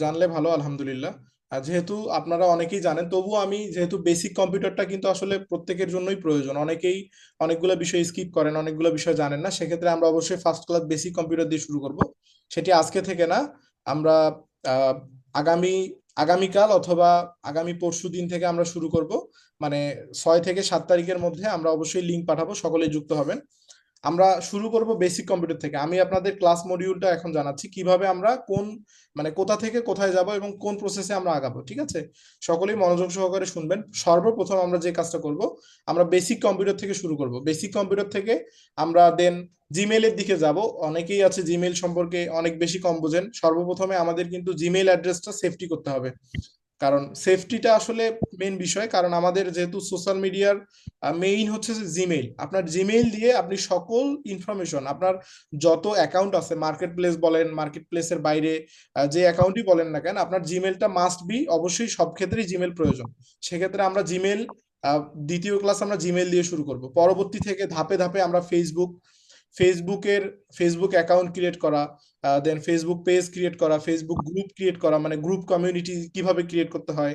জানলে ভালো, আলহামদুলিল্লাহ। আর যেহেতু আপনারা অনেকেই জানেন, তবুও আমি যেহেতু বেসিক কম্পিউটারটা কিন্তু আসলে প্রত্যেকের জন্যই প্রয়োজন, অনেকেই অনেকগুলো বিষয় স্কিপ করেন, অনেকগুলো বিষয় জানেন না, সেক্ষেত্রে আমরা অবশ্যই ফার্স্ট ক্লাস বেসিক কম্পিউটার দিয়ে শুরু করব। সেটি আজকে থেকে না, আমরা আহ, আগামী আগামীকাল অথবা আগামী পরশু দিন থেকে আমরা শুরু করব। মানে 6 থেকে 7 তারিখের মধ্যে আমরা অবশ্যই লিঙ্ক পাঠাবো, সকলেই যুক্ত হবেন। আমরা শুরু করব বেসিক কম্পিউটার থেকে। আমি আপনাদের ক্লাস মডিউলটা এখন জানাচ্ছি কিভাবে আমরা মানে কোথা থেকে কোথায় যাব এবং কোন প্রসেসে আমরা আগাবো, ঠিক আছে? সকলেই মনোযোগ সহকারে শুনবেন। সর্বপ্রথম আমরা যে কাজটা করব, আমরা বেসিক কম্পিউটার থেকে শুরু করব। বেসিক কম্পিউটার থেকে আমরা দেন জিমেইলের দিকে যাব। অনেকেই আছে জিমেইল সম্পর্কে অনেক বেশি কম বোঝেন। সর্বপ্রথমে আমাদের কিন্তু জিমেইল অ্যাড্রেসটা সেফটি করতে হবে, কারণ সেফটিটা আসলে মেইন বিষয়। কারণ আমাদের যেহেতু সোশ্যাল মিডিয়ার মেইন হচ্ছে জিমেইল, আপনার জিমেইল দিয়ে আপনি সকল ইনফরমেশন, আপনার যত অ্যাকাউন্ট আছে, মার্কেট প্লেস বলেন, মার্কেট প্লেসের বাইরে যে অ্যাকাউন্টই বলেন না কেন, আপনার জিমেইলটা মাস্ট বি, অবশ্যই সব ক্ষেত্রেই জিমেইল প্রয়োজন। সেক্ষেত্রে আমরা জিমেইল, দ্বিতীয় ক্লাস আমরা জিমেইল দিয়ে শুরু করব। পরবর্তী থেকে ধাপে ধাপে আমরা ফেসবুক অ্যাকাউন্ট ক্রিয়েট করা, দেন ফেসবুক পেজ ক্রিয়েট করা, ফেসবুক গ্রুপ ক্রিয়েট করা, মানে গ্রুপ কমিউনিটি কিভাবে ক্রিয়েট করতে হয়।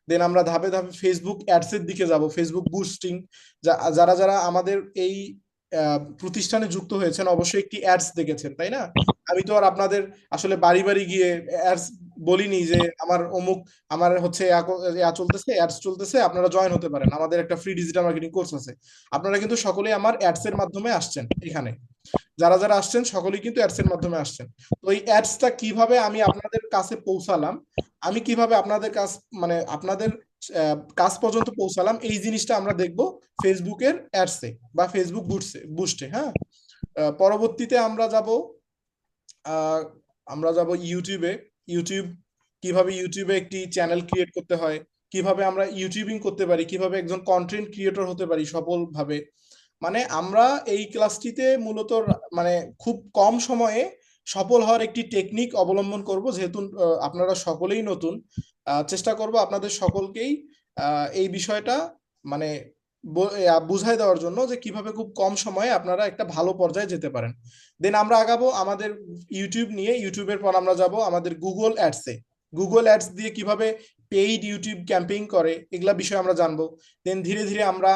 দেন আমরা ধাপে ধাপে ফেসবুক অ্যাডস এর দিকে যাব, ফেসবুক বুস্টিং। যারা যারা আমাদের এই প্রতিষ্ঠানে যুক্ত হয়েছেন অবশ্যই একটি অ্যাডস দেখেছেন, তাই না? আমি তো আর আপনাদের আসলে বাড়ি বাড়ি গিয়ে অ্যাডস বলিনি যে আমার হচ্ছে চলতেছে, অ্যাডস চলতেছে, আপনারা জয়েন হতে পারেন, আমাদের একটা ফ্রি ডিজিটাল মার্কেটিং কোর্স আছে। আপনারা কিন্তু সকলেই আমার অ্যাডস এর মাধ্যমে আসছেন এখানে। যারা যারা আসছেন সকলেই কিন্তু অ্যাডস এর মাধ্যমে আসছেন। তো এই অ্যাডসটা কিভাবে আমি আপনাদের কাছে পৌঁছালাম, আমি কিভাবে আপনাদের কাছ মানে আপনাদের কাজ পর্যন্ত পৌঁছালাম, এই জিনিসটা আমরা দেখব ফেসবুকের অ্যাডসে বা ফেসবুক বুস্টে। হ্যাঁ, পরবর্তীতে আমরা যাব ইউটিউব, কিভাবে ইউটিউবে একটি চ্যানেল ক্রিয়েট করতে হয়, কিভাবে আমরা ইউটিউবিং করতে পারি, কিভাবে একজন কন্টেন্ট ক্রিয়েটর হতে পারি সফলভাবে। মানে আমরা এই ক্লাসটিতে মূলত মানে খুব কম সময়ে সফল হওয়ার একটি টেকনিক অবলম্বন করব। যেহেতু আপনারা সকলেই নতুন, চেষ্টা করব আপনাদের সকলকেই এই বিষয়টা মানে বুঝাই দেওয়ার জন্য যে কিভাবে খুব কম সময়ে আপনারা একটা ভালো পর্যায়ে যেতে পারেন। দেন আমরা আগাবো আমাদের ইউটিউব নিয়ে। ইউটিউবের পর আমরা যাব আমাদের গুগল অ্যাডসে। গুগল অ্যাডস দিয়ে কিভাবে পেইড ইউটিউব ক্যাম্পেইন করে, এগুলা বিষয়ে আমরা জানবো। দেন ধীরে ধীরে আমরা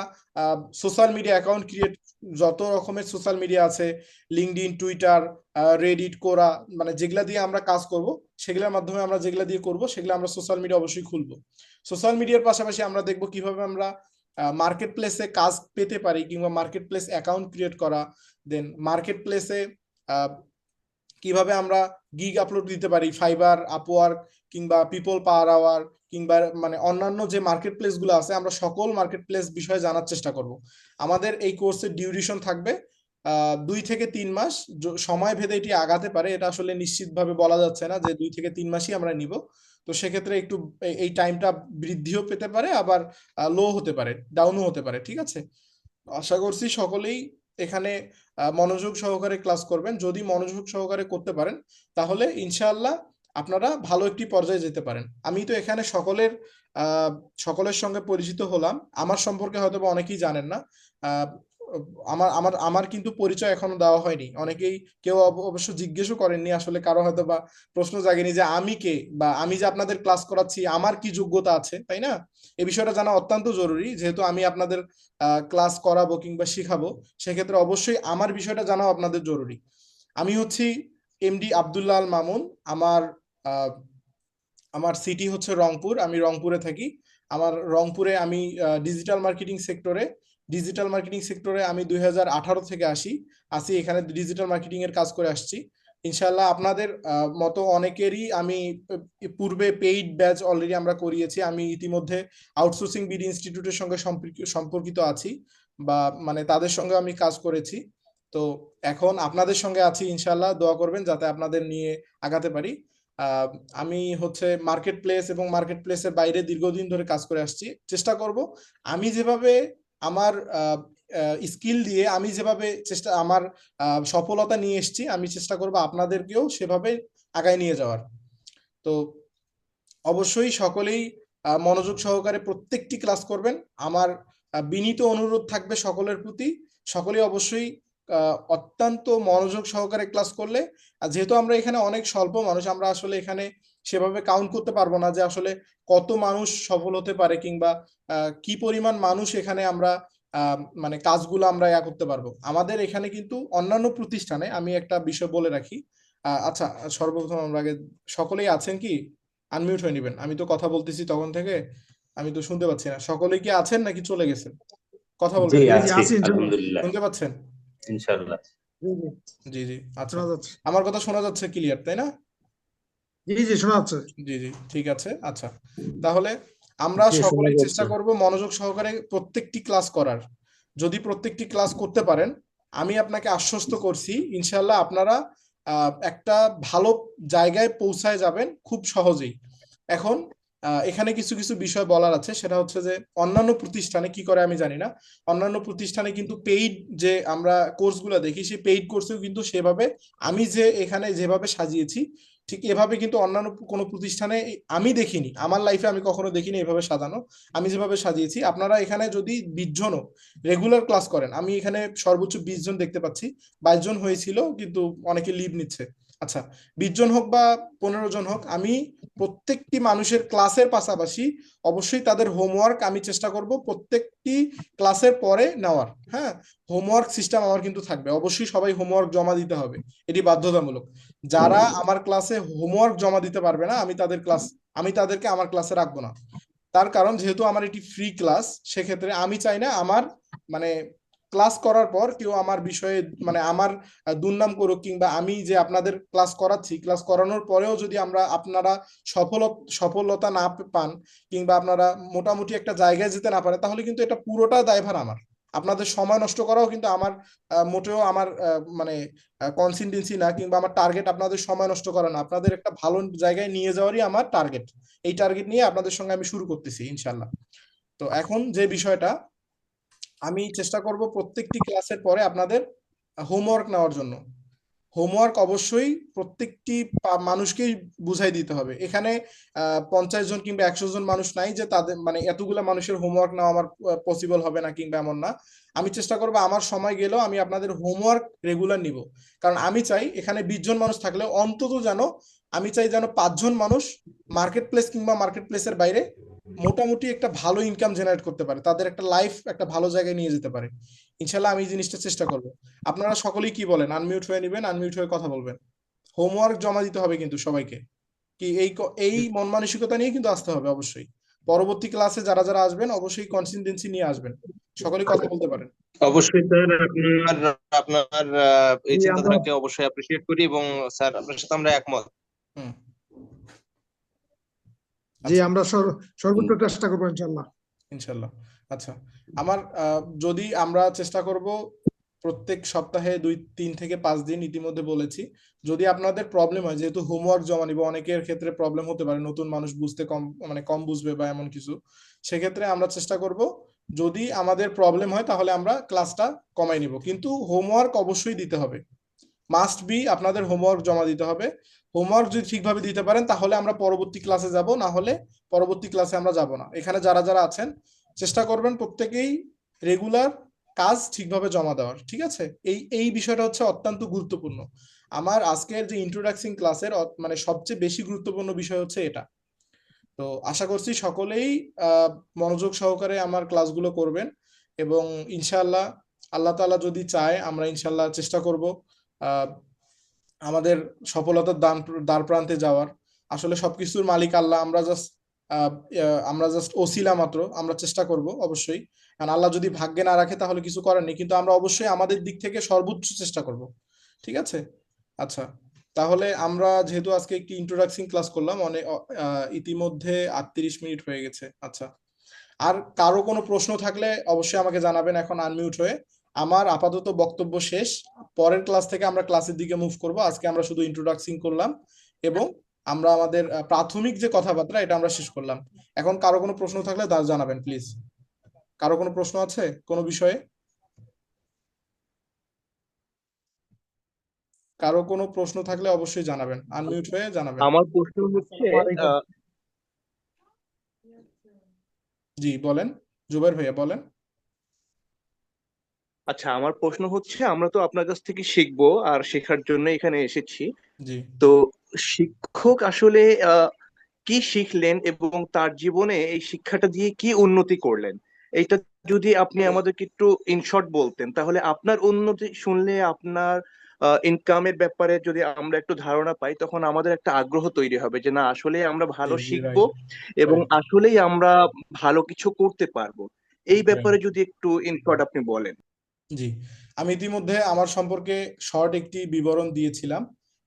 সোশ্যাল মিডিয়া অ্যাকাউন্ট ক্রিয়েট, যত রকমের সোশ্যাল মিডিয়া আছে, লিঙ্কডইন, টুইটার, রেডিট, কোরা, মানে যেগুলা দিয়ে আমরা কাজ করব, সেগুলোর মাধ্যমে আমরা যেগুলা দিয়ে করব সেগুলো আমরা সোশ্যাল মিডিয়া অবশ্যই খুলবো। সোশ্যাল মিডিয়ার পাশাপাশি আমরা দেখব কিভাবে আমরা মার্কেট প্লেসে কাজ পেতে পারি, কিংবা মার্কেট প্লেস অ্যাকাউন্ট ক্রিয়েট করা। দেন মার্কেট প্লেসে কিভাবে আমরা গিগ আপলোড দিতে পারি, ফাইবার, আপওয়ার্ক কিংবা পিপল পাওয়ার আওয়ার, কিংবা মানে অন্যান্য যে মার্কেট প্লেস গুলো আছে, আমরা সকল মার্কেট প্লেস বিষয়ে জানার চেষ্টা করব। আমাদের এই কোর্সের ডিউরেশন থাকবে 2 থেকে 3 মাস। সময় ভেদে এটি আগাতে পারে, এটা আসলে নিশ্চিতভাবে বলা যাচ্ছে না যে 2 থেকে 3 মাসই আমরা নিব। তো সেক্ষেত্রে একটু এই টাইমটা বৃদ্ধিও পেতে পারে, আবার লো হতে পারে, ডাউনও হতে পারে, ঠিক আছে? আশা করছি সকলেই এখানে মনোযোগ সহকারে ক্লাস করবেন। যদি মনোযোগ সহকারে করতে পারেন তাহলে ইনশাআল্লাহ আপনারা ভালো একটি পর্যায়ে যেতে পারেন। আমি তো এখানে সকলের সঙ্গে পরিচিত হলাম। আমার সম্পর্কে হয়তো বা অনেকেই জানেন না। আহ, আমার আমার আমার কিন্তু পরিচয় এখনো দেওয়া হয়নি। অনেকেই কেউ অবশ্য জিজ্ঞেসও করেননি, আসলে কারো হয়তো বা প্রশ্ন জাগেনি যে আমি কে, বা আমি যে আপনাদের ক্লাস করাচ্ছি আমার কি যোগ্যতা আছে, তাই না? এই বিষয়টা জানা অত্যন্ত জরুরি। যেহেতু আমি আপনাদের ক্লাস করাবো কিংবা শিখাবো, সেক্ষেত্রে অবশ্যই আমার বিষয়টা জানাও আপনাদের জরুরি। আমি হচ্ছি এমডি আব্দুল্লাহ আল মামুন। আমার আমার সিটি হচ্ছে রংপুর, আমি রংপুরে থাকি। রংপুরে আমি ডিজিটাল মার্কেটিং সেক্টরে আমি 2018 থেকে আসি এখানে ডিজিটাল মার্কেটিং এর কাজ করে আসছি। ইনশাল্লাহ আপনাদের মতো অনেকেরই আমি পূর্বে পেইড ব্যাচ অলরেডি আমরা করিয়েছি। আমি ইতিমধ্যে আউটসোর্সিং বিডি ইনস্টিটিউটের সঙ্গে সম্পর্কিত আছি, বা মানে তাদের সঙ্গে আমি কাজ করেছি। তো এখন আপনাদের সঙ্গে আছি, ইনশাল্লাহ দোয়া করবেন যাতে আপনাদের নিয়ে আগাতে পারি। আমি হচ্ছে মার্কেট প্লেস এবং মার্কেট প্লেসের বাইরে দীর্ঘদিন ধরে কাজ করে আসছি। চেষ্টা করব আমি যেভাবে আমার স্কিল দিয়ে আমি যেভাবে আমার সফলতা নিয়ে এসেছি, আমি চেষ্টা করব আপনাদেরকেও সেভাবে আগায় নিয়ে যাওয়ার। তো অবশ্যই সকলেই মনোযোগ সহকারে প্রত্যেকটি ক্লাস করবেন। আমার বিনীত অনুরোধ থাকবে সকলের প্রতি, সকলেই অবশ্যই অত্যন্ত মনোযোগ সহকারে ক্লাস করলে, যেহেতু আমরা এখানে অনেক স্বল্প মানুষ, আমরা আসলে এখানে সেভাবে কাউন্ট করতে পারবো না যে আসলে কত মানুষ সফল হতে পারে, কিংবা কি পরিমাণ মানুষ এখানে আমরা মানে কাজগুলো আমরা করতে পারবো। আমাদের এখানে কিন্তু অন্যান্য প্রতিষ্ঠানে, আমি একটা বিষয় বলে রাখি। আচ্ছা, সর্বপ্রথম আমরা আগে সকলেই আছেন কি? আনমিউট হয়ে নেবেন, আমি তো কথা বলতেছি তখন থেকে, আমি তো শুনতে পাচ্ছি না। সকলেই কি আছেন নাকি চলে গেছেন? কথা জি বলবেন, আছি, আছি ইনশাল্লাহ। আলহামদুলিল্লাহ, শুনতে পাচ্ছেন? ইনশাল্লাহ। জি জি জি জি, আচ্ছা, শোনা যাচ্ছে। আমার কথা শোনা যাচ্ছে ক্লিয়ার, তাই না? জি জি শোনা যাচ্ছে। জি জি, ঠিক আছে। আচ্ছা, তাহলে আমরা জি, শোনা সকলেই যাচ্ছে। চেষ্টা করব মনোযোগ সহকারে প্রত্যেকটি ক্লাস করার। যদি প্রত্যেকটি ক্লাস করতে পারেন, আমি আপনাকে আশ্বস্ত করছি ইনশাল্লাহ আপনারা একটা ভালো জায়গায় পৌঁছায় যাবেন খুব সহজেই। এখন এখানে কিছু কিছু বিষয় বলার আছে, সেটা হচ্ছে যে অন্যান্য প্রতিষ্ঠানে কি করে আমি জানি না, অন্যান্য প্রতিষ্ঠানে কিন্তু পেইড যে আমরা কোর্সগুলো দেখি, সেই পেইড কোর্সেও কিন্তু সেভাবে আমি যে এখানে যেভাবে সাজিয়েছি, ঠিক এভাবে কিন্তু অন্যান্য কোনো প্রতিষ্ঠানে আমি দেখিনি, আমার লাইফে আমি কখনো দেখিনি এভাবে সাজানো। আমি যেভাবে সাজিয়েছি, আপনারা এখানে যদি 20 জনও রেগুলার ক্লাস করেন, আমি এখানে সর্বোচ্চ 20 জন দেখতে পাচ্ছি, 22 জন হয়েছিল কিন্তু অনেকে লিভ নিচ্ছে। আচ্ছা, 20 জন হোক বা 15 জন হোক, আমি প্রত্যেকটি মানুষের ক্লাসের পাশাপাশি অবশ্যই তাদের হোমওয়ার্ক আমি চেষ্টা করব প্রত্যেকটি ক্লাসের পরে নেওয়ার। হ্যাঁ, হোমওয়ার্ক সিস্টেম আমার কিন্তু থাকবে, অবশ্যই সবাই হোমওয়ার্ক জমা দিতে হবে, এটি বাধ্যতামূলক। যারা আমার ক্লাসে হোমওয়ার্ক জমা দিতে পারবে না, আমি তাদেরকে আমার ক্লাসে রাখবো না। তার কারণ যেহেতু আমার এটি ফ্রি ক্লাস, সেক্ষেত্রে আমি চাই না আমার মানে ক্লাস করার পর কেউ আমার বিষয়ে মানে আমার দুর্নাম করুক, কিংবা আমি যে আপনাদের ক্লাস করাচ্ছি, ক্লাস করানোর পরেও যদি আপনারা সফলতা না পান, কিংবা আপনারা মোটামুটি একটা জায়গায় যেতে না পারে, তাহলে কিন্তু এটা পুরোটা দায়ভার আমার। আপনাদের সময় নষ্ট করাও কিন্তু আমার মোটেও আমার মানে কনসিস্টেন্সি না, কিংবা আমার টার্গেট আপনাদের সময় নষ্ট করা না, আপনাদের একটা ভালো জায়গায় নিয়ে যাওয়ারই আমার টার্গেট। এই টার্গেট নিয়ে আপনাদের সঙ্গে আমি শুরু করতেছি ইনশাল্লাহ। তো এখন যে বিষয়টা, আমি চেষ্টা করব প্রত্যেকটি ক্লাসের পরে আপনাদের হোমওয়ার্ক নেওয়ার জন্য। হোমওয়ার্ক অবশ্যই প্রত্যেকটি মানুষকেই বুঝাই দিতে হবে। এখানে 50 জন কিংবা 100 জন মানুষ নাই যে তাদের মানে এতগুলা মানুষের হোমওয়ার্ক নেওয়া আমার পসিবল হবে না, কিংবা এমন না। আমি চেষ্টা করবো আমার সময় গেলেও আমি আপনাদের হোমওয়ার্ক রেগুলার নিব, কারণ আমি চাই এখানে 20 জন মানুষ থাকলে অন্তত আমি চাই যেন 5 জন মানুষ মার্কেট প্লেস কিংবা মার্কেট প্লেসের বাইরে মোটামুটি একটা ভালো ইনকাম জেনারেট করতে পারে, তাদের একটা লাইফ একটা ভালো জায়গায় নিয়ে যেতে পারে। ইনশাল্লাহ আমি এই জিনিসটা চেষ্টা করবো। আপনারা সকলেই কি বলেন? আনমিউট হয়ে নেবেন, আনমিউট হয়ে কথা বলবেন। হোমওয়ার্ক জমা দিতে হবে কিন্তু সবাইকে, কি এই মন মানসিকতা নিয়ে কিন্তু আসতে হবে অবশ্যই। পরবর্তী ক্লাসে যারা যারা আসবেন অবশ্যই কনসিস্টেন্সি নিয়ে আসবেন। সকলেই কথা বলতে পারেন। অবশ্যই স্যার, আপনার এই জি আমরা চিন্তাধারাকে অবশ্যই অ্যাপ্রিসিয়েট করি এবং স্যার আপনার সাথে আমরা একমত। হুম, জি আচ্ছা, আমরা সর্বোচ্চ চেষ্টা করবো ইনশাল্লাহ। ইনশাল্লাহ। আচ্ছা, আমার যদি আমরা চেষ্টা করব প্রত্যেক সপ্তাহে 2-3 থেকে 5 দিন, ইতিমধ্যে বলেছি। যদি আপনাদের প্রবলেম হয়, যেহেতু হোমওয়ার্ক জমা নিব, অনেকের ক্ষেত্রে প্রবলেম হতে পারে, নতুন মানুষ বুঝতে কম বুঝবে বা এমন কিছু, সেক্ষেত্রে আমরা চেষ্টা করব যদি আমাদের প্রবলেম হয় তাহলে আমরা ক্লাসটা কমাই নিব, কিন্তু হোমওয়ার্ক অবশ্যই দিতে হবে। মাস্ট বি আপনাদের হোমওয়ার্ক জমা দিতে হবে। হোমওয়ার্ক যদি ঠিকভাবে দিতে পারেন তাহলে আমরা পরবর্তী ক্লাসে যাব, না হলে পরবর্তী ক্লাসে আমরা যাব না। এখানে যারা যারা আছেন চেষ্টা করবেন প্রত্যেকেই রেগুলার কাজ ঠিকভাবে জমা দেওয়ার, ঠিক আছে? এই বিষয়টা হচ্ছে অত্যন্ত গুরুত্বপূর্ণ। আমার আজকের যে ইন্ট্রোডাকশন ক্লাসের মানে সবচেয়ে বেশি গুরুত্বপূর্ণ বিষয় হচ্ছে এটা। তো আশা করছি সকলেই মনোযোগ সহকারে আমার ক্লাসগুলো করবেন, এবং ইনশাআল্লাহ আল্লাহ তাআলা যদি চায় আমরা ইনশাআল্লাহ চেষ্টা করব আমাদের সফলতার দ্বার প্রান্তে যাওয়ার। আসলে সবকিছুর মালিক আল্লাহ, আমরা জাস্ট ওসিলা মাত্র। আমরা চেষ্টা করব অবশ্যই, কারণ আল্লাহ যদি ভাগ্যে না রাখে তাহলে কিছু করার নেই, কিন্তু আমরা অবশ্যই আমাদের দিক থেকে সর্বোচ্চ চেষ্টা করব। ঠিক আছে? আচ্ছা, তাহলে আমরা যেহেতু আজকে একটি ইন্ট্রোডাকশন ক্লাস করলাম, অনেক ইতিমধ্যে 38 মিনিট হয়ে গেছে। আচ্ছা, আর কারো কোনো প্রশ্ন থাকলে অবশ্যই আমাকে জানাবেন এখন আনমিউট হয়ে। আমার আপাতত বক্তব্য শেষ। পরের ক্লাস থেকে আমরা ক্লাসের দিকে মুভ করব। আজকে আমরা শুধু ইন্ট্রোডাকশন করলাম এবং আমরা আমাদের প্রাথমিক যে কথাবার্তা এটা আমরা শেষ করলাম। এখন কারো কোনো প্রশ্ন থাকলে তা জানাবেন প্লিজ। কারো কোনো প্রশ্ন আছে কোনো বিষয়ে? কারো কোনো প্রশ্ন থাকলে অবশ্যই জানাবেন, আনমিউট হয়ে জানাবেন। আমার প্রশ্ন হচ্ছে জি বলেন, জুবাইর ভাইয়া বলেন। আচ্ছা, আমার প্রশ্ন হচ্ছে, আমরা তো আপনার কাছ থেকে শিখবো আর শেখার জন্য এখানে এসেছি। জি তো শিক্ষক আসলে কি শিখলেন এবং তার জীবনে এই শিক্ষাটা দিয়ে কি উন্নতি করলেন, এইটা যদি আপনি আমাদেরকে একটু ইনশর্ট বলতেন, তাহলে আপনার উন্নতি শুনলে আপনার ইনকামের ব্যাপারে যদি আমরা একটু ধারণা পাই, তখন আমাদের একটা আগ্রহ তৈরি হবে যে না, আসলে আমরা ভালো জি শিখবো রাইট এবং রাইট আসলেই আমরা ভালো কিছু করতে পারবো। এই ব্যাপারে রাইট। যদি একটু ইনশর্ট আপনি বলেন। জি, আমি ইতিমধ্যে আমার সম্পর্কে শর্ট একটি বিবরণ দিয়েছিলাম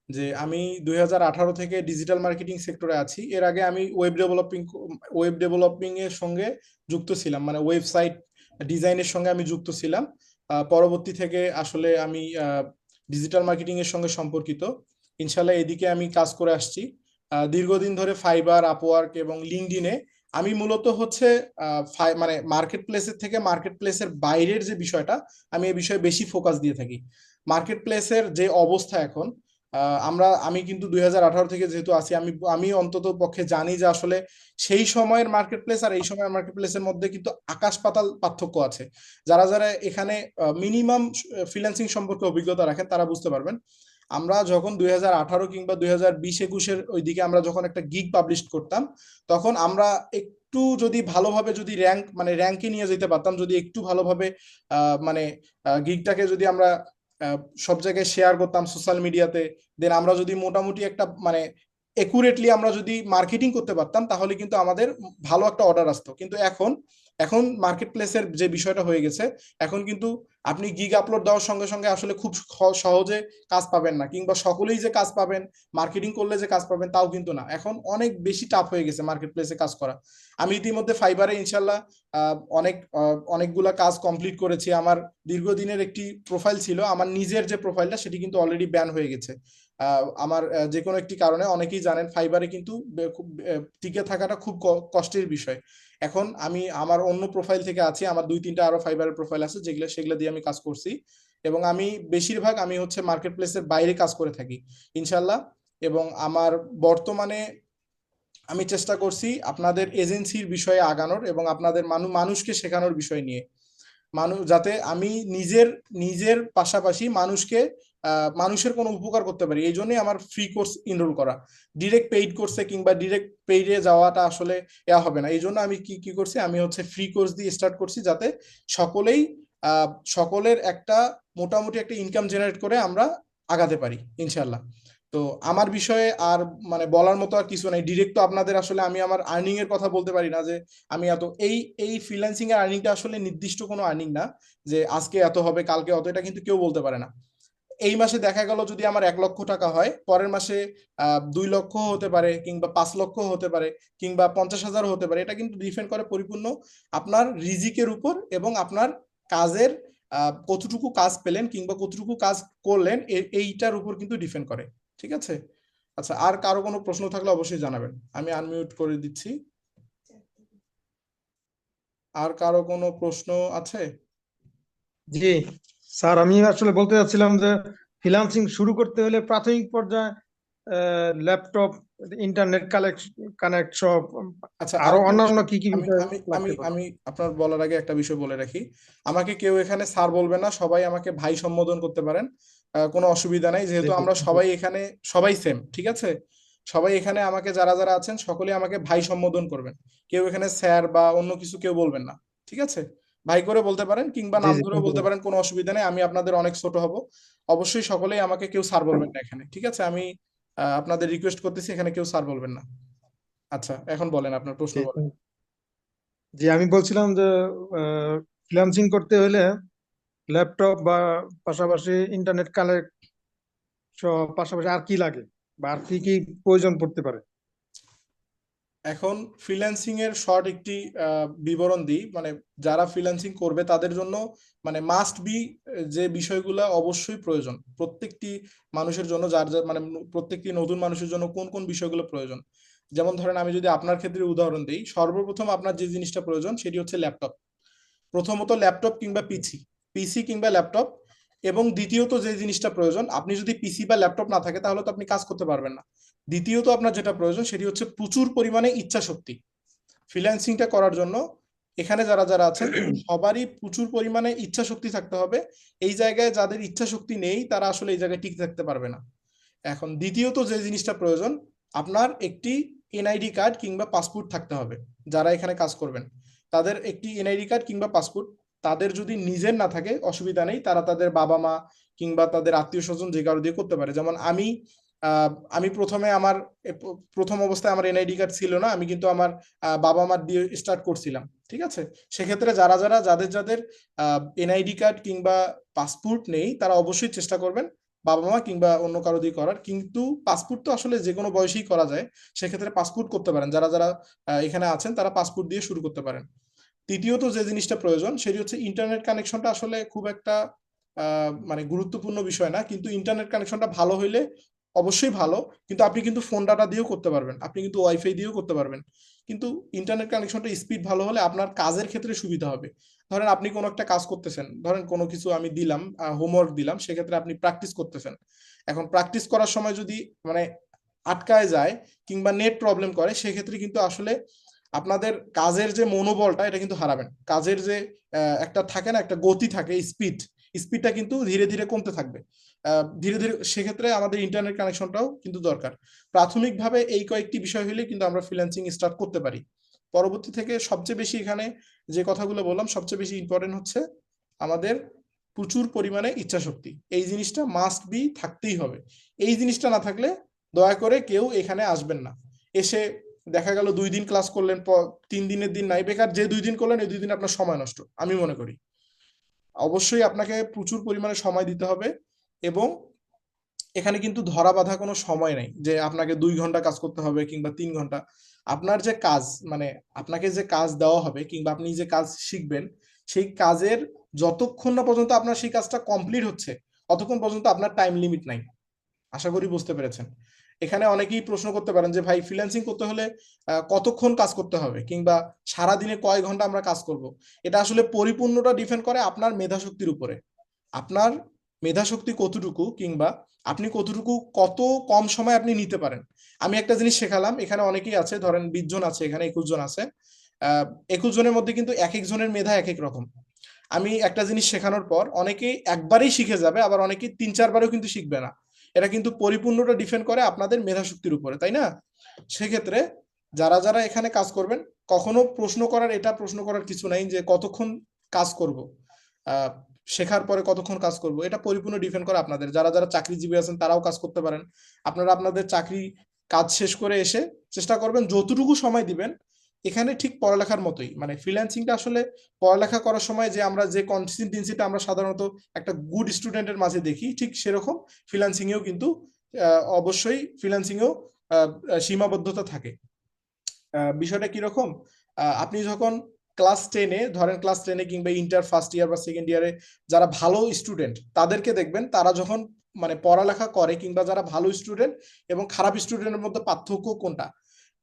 যে আমি 2018 থেকে ডিজিটাল মার্কেটিং সেক্টরে আছি। এর আগে আমি ওয়েব ডেভেলপিং এর সঙ্গে যুক্ত ছিলাম, মানে ওয়েবসাইট ডিজাইনের সঙ্গে আমি যুক্ত ছিলাম। পরবর্তী থেকে আসলে আমি ডিজিটাল মার্কেটিং এর সঙ্গে সম্পর্কিত। ইনশাল্লাহ এদিকে আমি কাজ করে আসছি দীর্ঘদিন ধরে। ফাইবার, আপওয়ার্ক এবং লিঙ্কডইনে আমি মূলত হচ্ছে মানে মার্কেট প্লেসের থেকে মার্কেট প্লেসের বাইরের যে বিষয়টা, আমি এই বিষয়ে বেশি ফোকাস দিয়ে থাকি। মার্কেট প্লেসের যে অবস্থা এখন, আমি কিন্তু 2018 থেকে যেহেতু আছি, আমি অন্তত পক্ষে জানি যে আসলে সেই সময়ের মার্কেট প্লেস আর এই সময়ের মার্কেট প্লেসের মধ্যে কিন্তু আকাশ পাতাল পার্থক্য আছে। যারা যারা এখানে মিনিমাম ফ্রিল্যান্সিং সম্পর্কে অভিজ্ঞতা রাখেন তারা বুঝতে পারবেন। আমরা যখন 2018 কিংবা 2020-21-এর ওইদিকে আমরা যখন একটা গিগ পাবলিশ করতাম, তখন আমরা একটু যদি ভালোভাবে যদি র্যাঙ্কে নিয়ে যেতে পারতাম, যদি একটু ভালোভাবে মানে গিগটাকে যদি আমরা সব জায়গায় শেয়ার করতাম সোশ্যাল মিডিয়াতে, দেন আমরা যদি মোটামুটি একটা মানে একুরেটলি আমরা যদি মার্কেটিং করতে পারতাম, তাহলে কিন্তু আমাদের ভালো একটা অর্ডার আসতো। কিন্তু এখন এখন মার্কেট প্লেসের যে বিষয়টা হয়ে গেছে, এখন কিন্তু আপনি গিগ আপলোড দেওয়ার সঙ্গে সঙ্গে আসলে খুব সহজে কাজ পাবেন না, কিংবা সকলেই যে কাজ পাবেন, মার্কেটিং করলে যে কাজ পাবেন তাও কিন্তু না। এখন অনেক বেশি টাফ হয়ে গেছে মার্কেট প্লেসে কাজ করা। আমি ইতিমধ্যে ফাইবারে ইনশাল্লাহ অনেকগুলা কাজ কমপ্লিট করেছি। আমার দীর্ঘদিনের একটি প্রোফাইল ছিল, আমার নিজের যে প্রোফাইলটা সেটি কিন্তু অলরেডি ব্যান হয়ে গেছে। আমার যে কোনো একটি কারণে, অনেকেই জানেন ফাইবারে কিন্তু টিকে থাকাটা খুব কষ্টের বিষয়। এখন আমি আমার অন্য প্রোফাইল থেকে আছি, আমার 2-3টা আরো ফাইবারের প্রোফাইল আছে সেগুলো দিয়ে আমি কাজ করছি। এবং আমি বেশিরভাগ আমি হচ্ছে মার্কেট প্লেসের বাইরে কাজ করে থাকি ইনশাল্লাহ। এবং আমার বর্তমানে আমি চেষ্টা করছি আপনাদের এজেন্সির বিষয়ে আগানোর এবং আপনাদের মানুষকে শেখানোর বিষয় নিয়ে, যাতে আমি নিজের নিজের পাশাপাশি মানুষের কোনো উপকার করতে পারি। এই জন্যই আমার ফ্রি কোর্স ইনরোল করা। ডিরেক্ট পেইড কোর্সে কিংবা ডিরেক্ট পেইডে যাওয়াটা আসলে হবে না। এই জন্য আমি কি করছি, আমি হচ্ছে ফ্রি কোর্স দিয়ে স্টার্ট করছি, যাতে সকলেই সকলের একটা মোটামুটি একটা ইনকাম জেনারেট করে আমরা আগাতে পারি ইনশাল্লাহ। তো আমার বিষয়ে আর মানে বলার মতো আর কিছু নাই। ডিরেক্ট তো আপনাদের আসলে আমি আমার আর্নিং এর কথা বলতে পারি না, যে আমি এত এই ফ্রিল্যান্সিং এর আর্নিংটা আসলে নির্দিষ্ট কোনো আর্নিং না যে আজকে এত হবে কালকে অত, এটা কিন্তু কেউ বলতে পারে না। এই মাসে দেখা গেল যদি আমার 1 লক্ষ টাকা হয়, পরের মাসে 2 লক্ষ হতে পারে, কিংবা 5 লক্ষ হতে পারে, কিংবা 50,000 হতে পারে। এটা কিন্তু ডিপেন্ড করে পরিপূর্ণ আপনার রিজিকের উপর এবং আপনার কাজের কতটুকু কাজ পেলেন কিংবা কতটুকু কাজ করলেন এইটার উপর কিন্তু ডিপেন্ড করে। ঠিক আছে? আচ্ছা, আর কারো কোনো প্রশ্ন থাকলে অবশ্যই জানাবেন, আমি আনমিউট করে দিচ্ছি। আর কারো কোনো প্রশ্ন আছে? জি স্যার, আমি আসলে বলতে চাচ্ছিলাম যে ফ্রিল্যান্সিং শুরু করতে হলে প্রাথমিক পর্যায়ে ল্যাপটপ, ইন্টারনেট কানেক্ট সব, আচ্ছা, আরো আরেকটা অন্যান্য বিষয় কি কি আমি বিষয় আমি আমি লাগতে পারে? আমি আপনার বলার আগে একটা বিষয় বলে রাখি। আমাকে কেউ এখানে স্যার বলবে না, সবাই আমাকে ভাই সম্বোধন করতে পারেন, কোনো অসুবিধা নাই। যেহেতু আমরা সবাই এখানে সবাই সেম, ঠিক আছে? সবাই এখানে আমাকে যারা যারা আছেন সকলেই আমাকে ভাই সম্বোধন করবেন। কেউ এখানে স্যার বা অন্য কিছু কেউ বলবেন না, ঠিক আছে? ভাই করে বলতে পারেন কিংবা জি নাম জি, ধরেও বলতে পারেন, কোনো অসুবিধা নেই। আমি আপনাদের অনেক ছোট হব। অবশ্যই সকলেই আমাকে কেউ স্যার বলবেন না এখানে, ঠিক আছে? আমি আপনাদের রিকোয়েস্ট করতেছি এখানে কেউ স্যার বলবেন না। আচ্ছা, এখন বলেন, আপনার প্রশ্ন বলেন। জি, আমি বলছিলাম যে ফ্রিল্যান্সিং করতে হলে ল্যাপটপ বা পাশাপাশি ইন্টারনেট কানেক্ট পাশাপাশি আর কি লাগে বা আর কি কি প্রয়োজন পড়তে পারে? এখন ফ্রিল্যান্সিং এর শর্ট একটি বিবরণ দিই, মানে যারা ফ্রিল্যান্সিং করবে তাদের জন্য মানে মাস্ট বি যে বিষয়গুলো অবশ্যই প্রয়োজন প্রত্যেকটি মানুষের জন্য, যার যার মানে প্রত্যেকটি নতুন মানুষের জন্য কোন কোন বিষয়গুলো প্রয়োজন। যেমন ধরেন আমি যদি আপনার ক্ষেত্রে উদাহরণ দিই, সর্বপ্রথম আপনার যে জিনিসটা প্রয়োজন সেটি হচ্ছে ল্যাপটপ। প্রথমত ল্যাপটপ কিংবা পিসি কিংবা ল্যাপটপ। এবং দ্বিতীয়ত যে জিনিসটা প্রয়োজন, আপনি যদি পিসি বা ল্যাপটপ না থাকে তাহলে তো আপনি কাজ করতে পারবেন না। দ্বিতীয়ত আপনার যেটা প্রয়োজন সেটি হচ্ছে প্রচুর পরিমাণে ইচ্ছা শক্তি। ফ্রিল্যান্সিংটা করার জন্য এখানে যারা যারা আছেন সবারই প্রচুর পরিমাণে ইচ্ছা শক্তি থাকতে হবে। এই জায়গায় যাদের ইচ্ছা শক্তি নেই তারা আসলে এই জায়গায় টিকে থাকতে পারবে না। এখন দ্বিতীয়ত যে জিনিসটা প্রয়োজন, আপনার একটি এনআইডি কার্ড কিংবা পাসপোর্ট থাকতে হবে। যারা এখানে কাজ করবেন তাদের একটি এনআইডি কার্ড কিংবা পাসপোর্ট, তাদের যদি নিজের না থাকে অসুবিধা নেই, তারা তাদের বাবা মা কিংবা তাদের আত্মীয় স্বজন যে কারো দিয়ে করতে পারে। যেমন আমি প্রথমে আমার প্রথম অবস্থায় আমার এনআইডি কার্ড ছিল না, আমি কিন্তু আমার বাবা মার দিয়ে স্টার্ট করছিলাম। ঠিক আছে, সেক্ষেত্রে যাদের যাদের এনআইডি কার্ড কিংবা পাসপোর্ট নেই তারা অবশ্যই চেষ্টা করবেন বাবা মা কিংবা অন্য কারো দিয়ে করার। কিন্তু পাসপোর্ট তো আসলে যে কোনো বয়সেই করা যায়, সেক্ষেত্রে পাসপোর্ট করতে পারেন। যারা যারা এখানে আছেন তারা পাসপোর্ট দিয়ে শুরু করতে পারেন। তৃতীয়ত যে জিনিসটা প্রয়োজন সেটি হচ্ছে ইন্টারনেট কানেকশনটা আসলে খুব একটা মানে গুরুত্বপূর্ণ বিষয় না, কিন্তু ইন্টারনেট কানেকশনটা ভালো হইলে অবশ্যই ভালো। কিন্তু আপনি কিন্তু ফোন ডাটা দিয়েও করতে পারবেন, আপনি কিন্তু ওয়াইফাই দিয়েও করতে পারবেন। কিন্তু ইন্টারনেট কানেকশনটা স্পিড ভালো হলে আপনার কাজের ক্ষেত্রে সুবিধা হবে। ধরেন আপনি কোনো একটা কাজ করতেছেন, ধরেন কোনো কিছু আমি দিলাম, হোমওয়ার্ক দিলাম, সেক্ষেত্রে আপনি প্র্যাকটিস করতেছেন। এখন প্র্যাকটিস করার সময় যদি মানে আটকায় যায় কিংবা নেট প্রবলেম করে, সেক্ষেত্রে কিন্তু আসলে আপনাদের কাজের যে মনোবলটা এটা কিন্তু হারাবেন। কাজের যে একটা থাকে না, একটা গতি থাকে, স্পিডটা কিন্তু ধীরে ধীরে কমতে থাকবে ধীরে ধীরে। সেক্ষেত্রে আমাদের ইন্টারনেট কানেকশনটাও কিন্তু দরকার। প্রাথমিকভাবে এই কয়েকটি বিষয় হলে কিন্তু আমরা ফ্রিল্যান্সিং স্টার্ট করতে পারি। পরবর্তী থেকে সবচেয়ে বেশি এখানে যে কথাগুলো বললাম সবচেয়ে বেশি ইম্পর্টেন্ট হচ্ছে আমাদের প্রচুর পরিমাণে ইচ্ছা শক্তি। এই জিনিসটা মাস্ট বি থাকতেই হবে। এই জিনিসটা না থাকলে দয়া করে কেউ এখানে আসবেন না। এসে দেখা গেল 2 দিন ক্লাস করলেন, 3 দিনের দিন নাই, বেকার যে 2 দিন করলেন এই 2 দিন আপনার সময় নষ্ট আমি মনে করি। অবশ্যই আপনাকে প্রচুর পরিমাণে সময় দিতে হবে। এবং এখানে কিন্তু ধরা বাঁধা কোনো সময় নাই যে আপনাকে 2 ঘন্টা কাজ করতে হবে কিংবা 3 ঘন্টা। আপনার যে কাজ মানে আপনাকে যে কাজ দেওয়া হবে কিংবা আপনি যে কাজ শিখবেন, সেই কাজের যতক্ষণ না পর্যন্ত আপনার সেই কাজটা কমপ্লিট হচ্ছে ততক্ষণ পর্যন্ত আপনার টাইম লিমিট নাই। আশা করি বুঝতে পেরেছেন। এখানে অনেকেই প্রশ্ন করতে পারেন যে ভাই ফ্রিল্যান্সিং করতে হলে কতক্ষণ কাজ করতে হবে কিংবা সারাদিনে কয় ঘন্টা আমরা কাজ করব। এটা আসলে পরিপূর্ণটা ডিপেন্ড করে আপনার মেধাশক্তির উপরে। আপনার মেধাশক্তি কতটুকু কিংবা আপনি কতটুকু কত কম সময় আপনি নিতে পারেন। আমি একটা জিনিস শেখালাম, এখানে অনেকেই আছে, ধরেন 20 জন আছে, এখানে 21 জন আছে। 21 জনের মধ্যে কিন্তু এক এক জনের মেধা এক এক রকম। আমি একটা জিনিস শেখানোর পর অনেকেই একবারেই শিখে যাবে, আবার অনেকেই 3-4বারও কিন্তু শিখবে না। এটা কিন্তু পরিপূর্ণটা ডিপেন্ড করে আপনাদের মেধাশক্তির উপরে, তাই না? সেক্ষেত্রে যারা যারা এখানে কাজ করবেন কখনো প্রশ্ন করার কিছু নাই যে কতক্ষণ কাজ করব, আহ শেখার পরে কতক্ষণ কাজ করব। এটা পরিপূর্ণ ডিপেন্ড করে আপনাদের। যারা যারা চাকরিজীবী আছেন তারাও কাজ করতে পারেন। আপনারা আপনাদের চাকরি কাজ শেষ করে এসে চেষ্টা করবেন যতটুকু সময় দিবেন। এখানে ঠিক পড়ালেখার মতোই, মানে ফ্রিল্যান্সিংটা আসলে পড়ালেখা করার সময় যে আমরা যে কনসিস্টেন্সিটা আমরা সাধারণত একটা গুড স্টুডেন্টের মাঝে দেখি, ঠিক সেরকম ফ্রিল্যান্সিং এও কিন্তু অবশ্যই ফ্রিল্যান্সিং এও সীমাবদ্ধতা থাকে। বিষয়টা কিরকম, আপনি যখন ক্লাস 10-এ কিংবা ইন্টার ফার্স্ট ইয়ার বা সেকেন্ড ইয়ারে যারা ভালো স্টুডেন্ট তাদেরকে দেখবেন, তারা যখন মানে পড়ালেখা করে কিংবা যারা ভালো স্টুডেন্ট এবং খারাপ স্টুডেন্টের মধ্যে পার্থক্য কোনটা?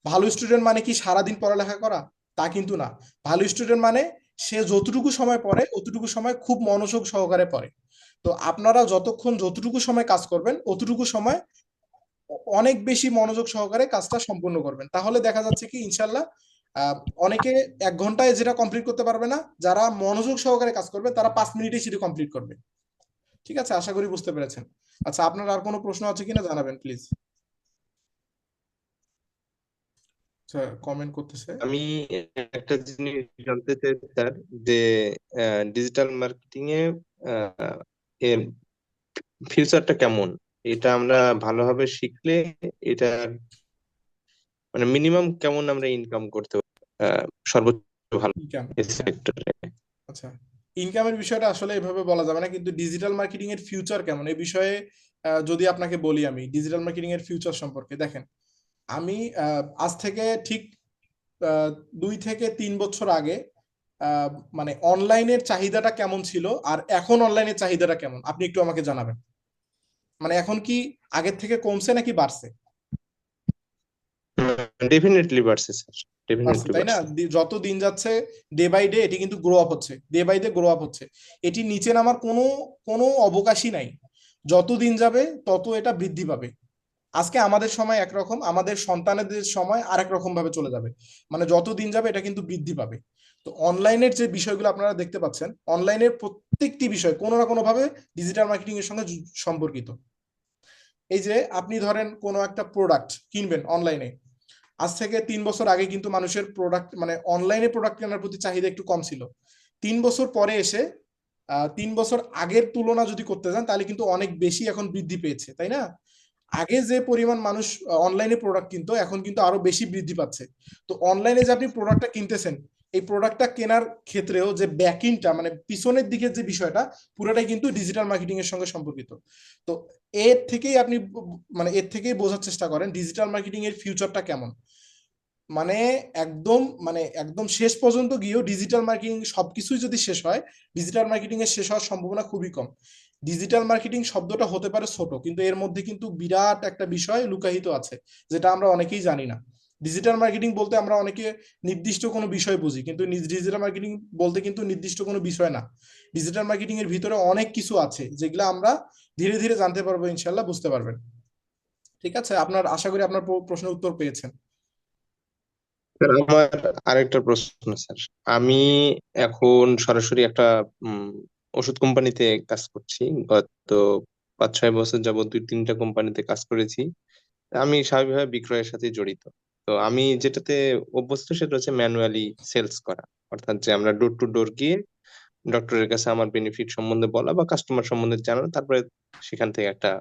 ভালো স্টুডেন্ট মানে কি সারাদিন পড়ালেখা করা? তা কিন্তু না। ভালো স্টুডেন্ট মানে সে যতটুকু সময় পড়ে অতটুকু সময় খুব মনোযোগ সহকারে পড়ে। তো আপনারা যতটুকু সময় কাজ করবেন অতটুকু সময় অনেক বেশি মনোযোগ সহকারে কাজটা সম্পূর্ণ করবেন, তাহলে দেখা যাচ্ছে কি ইনশাল্লাহ অনেকে 1 ঘন্টায় যেটা কমপ্লিট করতে পারবে না, যারা মনোযোগ সহকারে কাজ করবে তারা 5 মিনিটে সেটা কমপ্লিট করবে। ঠিক আছে, আশা করি বুঝতে পেরেছেন। আচ্ছা, আপনার আর কোনো প্রশ্ন আছে কিনা জানাবেন প্লিজ। আচ্ছা, কমেন্ট করতেছে। আমি একটা জিনিস জানতে চাই স্যার, যে ডিজিটাল মার্কেটিং এ ফিউচারটা কেমন? এটা আমরা ভালোভাবে শিখলে এটা মানে মিনিমাম কেমন আমরা ইনকাম করতে পারি সর্বোচ্চ ভালো ইনকাম, এই সেক্টরে? আচ্ছা ইনকামের বিষয়টা আসলে এভাবে বলা যাবে না, কিন্তু ডিজিটাল মার্কেটিং এর ফিউচার কেমন এই বিষয়ে যদি আপনাকে বলি আমি ডিজিটাল মার্কেটিং এর ফিউচার সম্পর্কে, দেখেন আমি আজ থেকে ঠিক 2 থেকে 3 বছর আগে আহ, মানে অনলাইনের চাহিদাটা কেমন ছিল আর এখন অনলাইনের চাহিদাটা কেমন আপনি একটু আমাকে জানাবেন। মানে এখন কি আগের থেকে কমছে নাকি বাড়ছে? ডেফিনেটলি বাড়ছে স্যার, বাড়ছে, ডেফিনেটলি তাই না? বাড়ছে। যত দিন যাচ্ছে ডে বাই ডে এটি কিন্তু গ্রো আপ হচ্ছে, day by day grow up হচ্ছে। এটি নিচে নামার কোনো কোনো অবকাশই নাই। যত দিন যাবে তত এটা বৃদ্ধি পাবে। আজকে আমাদের সময় একরকম, আমাদের সন্তানদের সময় আরেক রকম ভাবে চলে যাবে। মানে যত দিন যাবে এটা কিন্তু বৃদ্ধি পাবে। তো অনলাইনের যে বিষয়গুলো আপনারা দেখতে পাচ্ছেন, অনলাইনের প্রত্যেকটি বিষয় কোনো না কোনো ভাবে ডিজিটাল মার্কেটিং এর সঙ্গে সম্পর্কিত। এই যে আপনি ধরেন কোনো একটা প্রোডাক্ট কিনবেন অনলাইনে, আজ থেকে 3 বছর আগে কিন্তু মানুষের প্রোডাক্ট মানে অনলাইনে প্রোডাক্ট কেনার প্রতি চাহিদা একটু কম ছিল। 3 বছর পরে এসে 3 বছর আগের তুলনা যদি করতে যান তাহলে কিন্তু অনেক বেশি এখন বৃদ্ধি পেয়েছে, তাই না? আগে যে পরিমাণ মানুষ অনলাইনে প্রোডাক্ট কিনতো এখন কিন্তু আরো বেশি বৃদ্ধি পাচ্ছে। তো অনলাইনে যে আপনি প্রোডাক্টটা কিনতেছেন, এই প্রোডাক্টটা কেনার ক্ষেত্রেও যে ব্যাকিংটা মানে পিছনের দিকের যে বিষয়টা পুরোটাই কিন্তু ডিজিটাল মার্কেটিং এর সঙ্গে সম্পর্কিত। তো এর থেকেই আপনি মানে এর থেকেই বোঝার চেষ্টা করেন ডিজিটাল মার্কেটিং এর ফিউচারটা কেমন। মানে একদম শেষ পর্যন্ত গিয়েও ডিজিটাল মার্কেটিং সবকিছুই যদি শেষ হয়, ডিজিটাল মার্কেটিং এর শেষ হওয়ার সম্ভাবনা খুবই কম। ডিজিটাল মার্কেটিং শব্দটা হতে পারে ছোট, কিন্তু এর মধ্যে কিন্তু বিরাট একটা বিষয় লুকায়িত আছে যেটা আমরা অনেকেই জানি না। ডিজিটাল মার্কেটিং বলতে আমরা অনেকে নির্দিষ্ট কোনো বিষয় বুঝি, কিন্তু ডিজিটাল মার্কেটিং বলতে কিন্তু নির্দিষ্ট কোনো বিষয় না। ডিজিটাল মার্কেটিং এর ভিতরে অনেক কিছু আছে যেগুলো আমরা ধীরে ধীরে জানতে পারবো, ইনশাল্লাহ বুঝতে পারবেন। ঠিক আছে, আপনার আশা করি আপনার প্রশ্নের উত্তর পেয়েছেন। স্যার আমার আরেকটা প্রশ্ন স্যার, আমি এখন সরাসরি একটা ওষুধ কোম্পানিতে কাজ করছি। গত 5-6 বছর যাবত 2-3টা কোম্পানিতে কাজ করেছি। আমি স্বাভাবিকভাবে বিক্রয়ের সাথে জড়িত। তো আমি যেটাতে অভ্যস্ত সেটা হচ্ছে ম্যানুয়ালি সেলস করা, অর্থাৎ যে আমরা ডোর টু ডোর গিয়ে ডক্টরের কাছে আমার বেনিফিট সম্বন্ধে বলা বা কাস্টমার সম্বন্ধে জানানো, তারপরে সেখান থেকে একটা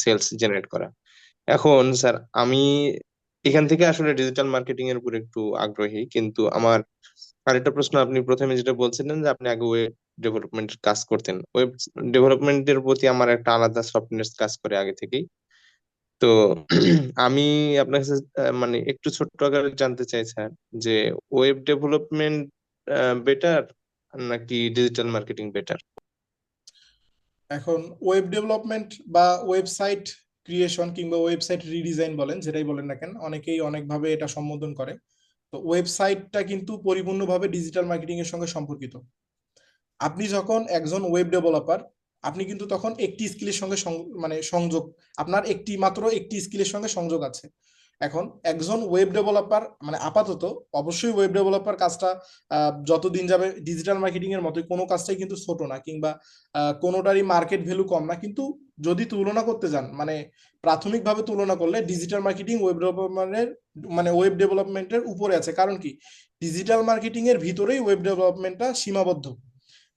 সেলস জেনারেট করা। এখন স্যার আমি এখান থেকে আসলে ডিজিটাল মার্কেটিং এর উপর একটু আগ্রহী, কিন্তু আমার আরেকটা প্রশ্ন, আপনি প্রথমে যেটা বলছিলেন যে আপনি আগে ওয়েব ডেভেলপমেন্টের কাজ করতেন, ওয়েব ডেভেলপমেন্টের প্রতি আমার একটা আলাদা সফটনেস কাজ করে আগে থেকেই। তো আমি আপনার কাছে মানে একটু ছোট্ট আকারে জানতে চাই স্যার, যে ওয়েব ডেভেলপমেন্ট বেটার নাকি ডিজিটাল মার্কেটিং বেটার? এখন ওয়েব ডেভেলপমেন্ট বা ওয়েবসাইট ক্রিয়েশন কিংবা ওয়েবসাইট রিডিজাইন বলেন, যেটাই বলেন না কেন, অনেকেই অনেকভাবে এটা সম্বোধন করে। তো ওয়েবসাইটটা কিন্তু পরিপূর্ণভাবে ডিজিটাল মার্কেটিং এর সঙ্গে সম্পর্কিত। আপনি যখন একজন ওয়েব ডেভেলপার, আপনি কিন্তু তখন একটি স্কিলের সঙ্গে সংযোগ, আপনার একটি স্কিলের সঙ্গে সংযোগ আছে। এখন একজন ওয়েব ডেভেলপার মানে আপাতত অবশ্যই ওয়েব ডেভেলপার কাজটা যতদিন যাবে ডিজিটাল মার্কেটিং এর মতোই কোনো কাজটাই কিন্তু ছোট না, কিংবা কোনোটারই মার্কেট ভ্যালু কম না। কিন্তু যদি তুলনা করতে যান মানে প্রাথমিকভাবে তুলনা করলে ডিজিটাল মার্কেটিং ওয়েব ডেভেলপমেন্টের উপরে আছে। কারণ কি, ডিজিটাল মার্কেটিং এর ভিতরেই ওয়েব ডেভেলপমেন্টটা সীমাবদ্ধ।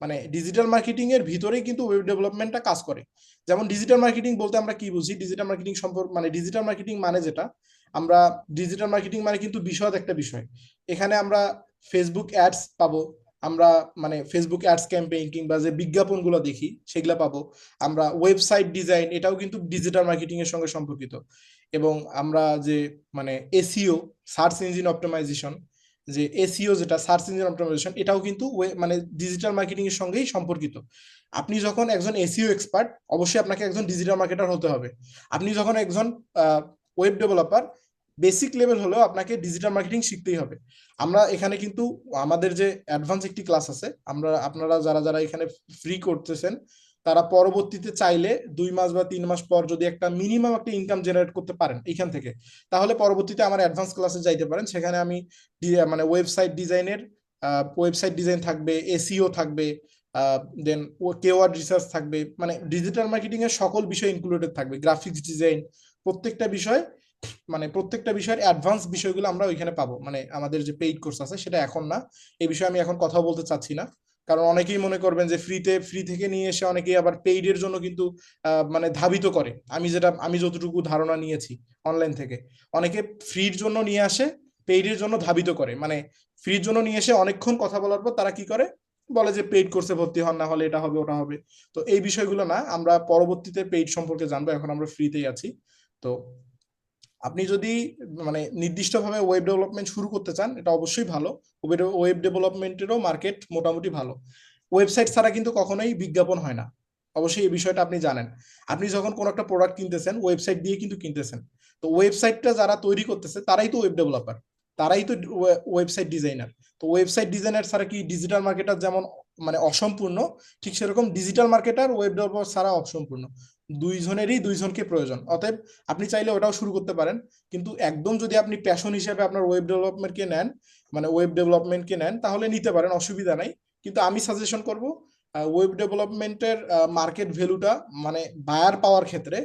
মানে ডিজিটাল মার্কেটিং এর ভিতরেই কিন্তু ওয়েব ডেভেলপমেন্টটা কাজ করে। যেমন ডিজিটাল মার্কেটিং বলতে আমরা কি বুঝি, ডিজিটাল মার্কেটিং সম্পর্ক মানে ডিজিটাল মার্কেটিং মানে যেটা আমরা ডিজিটাল মার্কেটিং মানে কিন্তু বিশদ একটা বিষয়। এখানে আমরা ফেসবুক অ্যাডস পাবো, আমরা মানে ফেসবুক অ্যাডস ক্যাম্পেইন কিংবা যে বিজ্ঞাপনগুলো দেখি সেগুলা পাবো। আমরা ওয়েবসাইট ডিজাইন, এটাও কিন্তু ডিজিটাল মার্কেটিং এর সঙ্গে সম্পর্কিত। এবং আমরা যে মানে এসইও, সার্চ ইঞ্জিন অপটিমাইজেশন, যে এসইও যেটা সার্চ ইঞ্জিন অপটিমাইজেশন, এটাও কিন্তু মানে ডিজিটাল মার্কেটিং এর সঙ্গেই সম্পর্কিত। আপনি যখন একজন এসইও এক্সপার্ট, অবশ্যই আপনাকে একজন ডিজিটাল মার্কেটার হতে হবে। আপনি যখন একজন ওয়েব ডেভেলপার, বেসিক লেভেল হলেও আপনাকে ডিজিটাল মার্কেটিং শিখতেই হবে। আমরা এখানে কিন্তু আমাদের যে অ্যাডভান্স একটি ক্লাস আছে, আপনারা যারা যারা এখানে ফ্রি করতেছেন তারা পরবর্তীতে চাইলে 2 মাস বা 3 মাস পর যদি একটা মিনিমাম একটা ইনকাম জেনারেট করতে পারেন এখান থেকে, তাহলে পরবর্তীতে আমার অ্যাডভান্স ক্লাসে যাইতে পারেন। সেখানে আমি মানে ওয়েবসাইট ডিজাইন থাকবে, এসইও থাকবে, দেন কেওয়ার্ড রিসার্চ থাকবে, মানে ডিজিটাল মার্কেটিং এর সকল বিষয় ইনক্লুডেড থাকবে, গ্রাফিক্স ডিজাইন, প্রত্যেকটা বিষয়ের অ্যাডভান্স বিষয়গুলো আমরা ওইখানে পাবো। মানে আমাদের যে পেইড কোর্স আছে সেটা এখন না, এই বিষয়ে আমি এখন কথা বলতে চাচ্ছি না। কারণ অনেকেই মনে করবেন যে ফ্রি থেকে নিয়ে এসে অনেকেই আবার পেইড এর জন্য কিন্তু মানে ধাবিত করে। আমি যতটুকু ধারণা নিয়েছি অনলাইন থেকে, অনেকে ফ্রির জন্য নিয়ে আসে, পেইড এর জন্য ধাবিত করে। মানে ফ্রির জন্য নিয়ে এসে অনেকক্ষণ কথা বলার পর তারা কি করে, বলে যে পেইড কোর্সে ভর্তি হন, না হলে এটা হবে ওটা হবে। তো এই বিষয়গুলো না, আমরা পরবর্তীতে পেইড সম্পর্কে জানবো, এখন আমরা ফ্রিতেই আছি। তো আপনি যদি মানে নির্দিষ্টভাবে ওয়েব ডেভেলপমেন্ট শুরু করতে চান, এটা অবশ্যই ভালো। ওয়েব ডেভেলপমেন্টেরও মার্কেট মোটামুটি ভালো। ওয়েবসাইট ছাড়া কিন্তু কখনোই বিজ্ঞাপন হয় না, অবশ্যই এই বিষয়টা আপনি জানেন। আপনি যখন কোনো একটা প্রোডাক্ট কিনতেছেন, ওয়েবসাইট দিয়ে কিন্তু কিনতেছেন। তো ওয়েবসাইটটা যারা তৈরি করতেছে তারাই তো ওয়েব ডেভেলপার, তারাই তো ওয়েবসাইট ডিজাইনার। তো ওয়েবসাইট ডিজাইনার ছাড়া কি ডিজিটাল মার্কেটার যেমন মানে অসম্পূর্ণ, ঠিক সেরকম ডিজিটাল মার্কেটার ওয়েব ডেভেলপার ছাড়া অসম্পূর্ণ। দুইজনকে প্রয়োজন। অতএব আপনি চাইলে ওটাও শুরু করতে পারেন, কিন্তু একদম যদি আপনি প্যাশন হিসেবে আপনার ওয়েব ডেভেলপমেন্টকে নেন তাহলে নিতে পারেন, অসুবিধা নাই। কিন্তু আমি সাজেশন করব ওয়েব ডেভেলপমেন্টের মার্কেট ভ্যালুটা মানে বায়ার পাওয়ার ক্ষেত্রে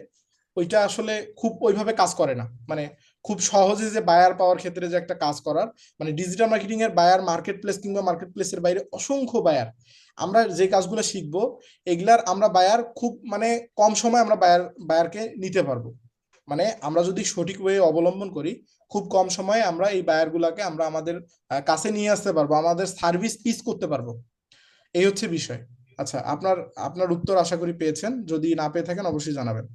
ওইটা আসলে খুব ওইভাবে কাজ করে না। মানে খুব সহজে যে বায়ার পাওয়ার ক্ষেত্রে যে একটা কাজ করার, মানে ডিজিটাল মার্কেটিং এর বায়ার মার্কেট প্লেস কিংবা মার্কেট প্লেসের বাইরে অসংখ্য বায়ার। আমরা যে কাজগুলো শিখবো এগুলার আমরা বায়ার খুব মানে কম সময় আমরা বায়ারকে নিতে পারবো। মানে আমরা যদি সঠিক ওয়ে অবলম্বন করি, খুব কম সময়ে আমরা এই বায়ার গুলাকে আমরা আমাদের কাছে নিয়ে আসতে পারবো, আমাদের সার্ভিস পিচ করতে পারবো। এই হচ্ছে বিষয়। আচ্ছা, আপনার আপনার উত্তর আশা করি পেয়েছেন, যদি না পেয়ে থাকেন অবশ্যই জানাবেন।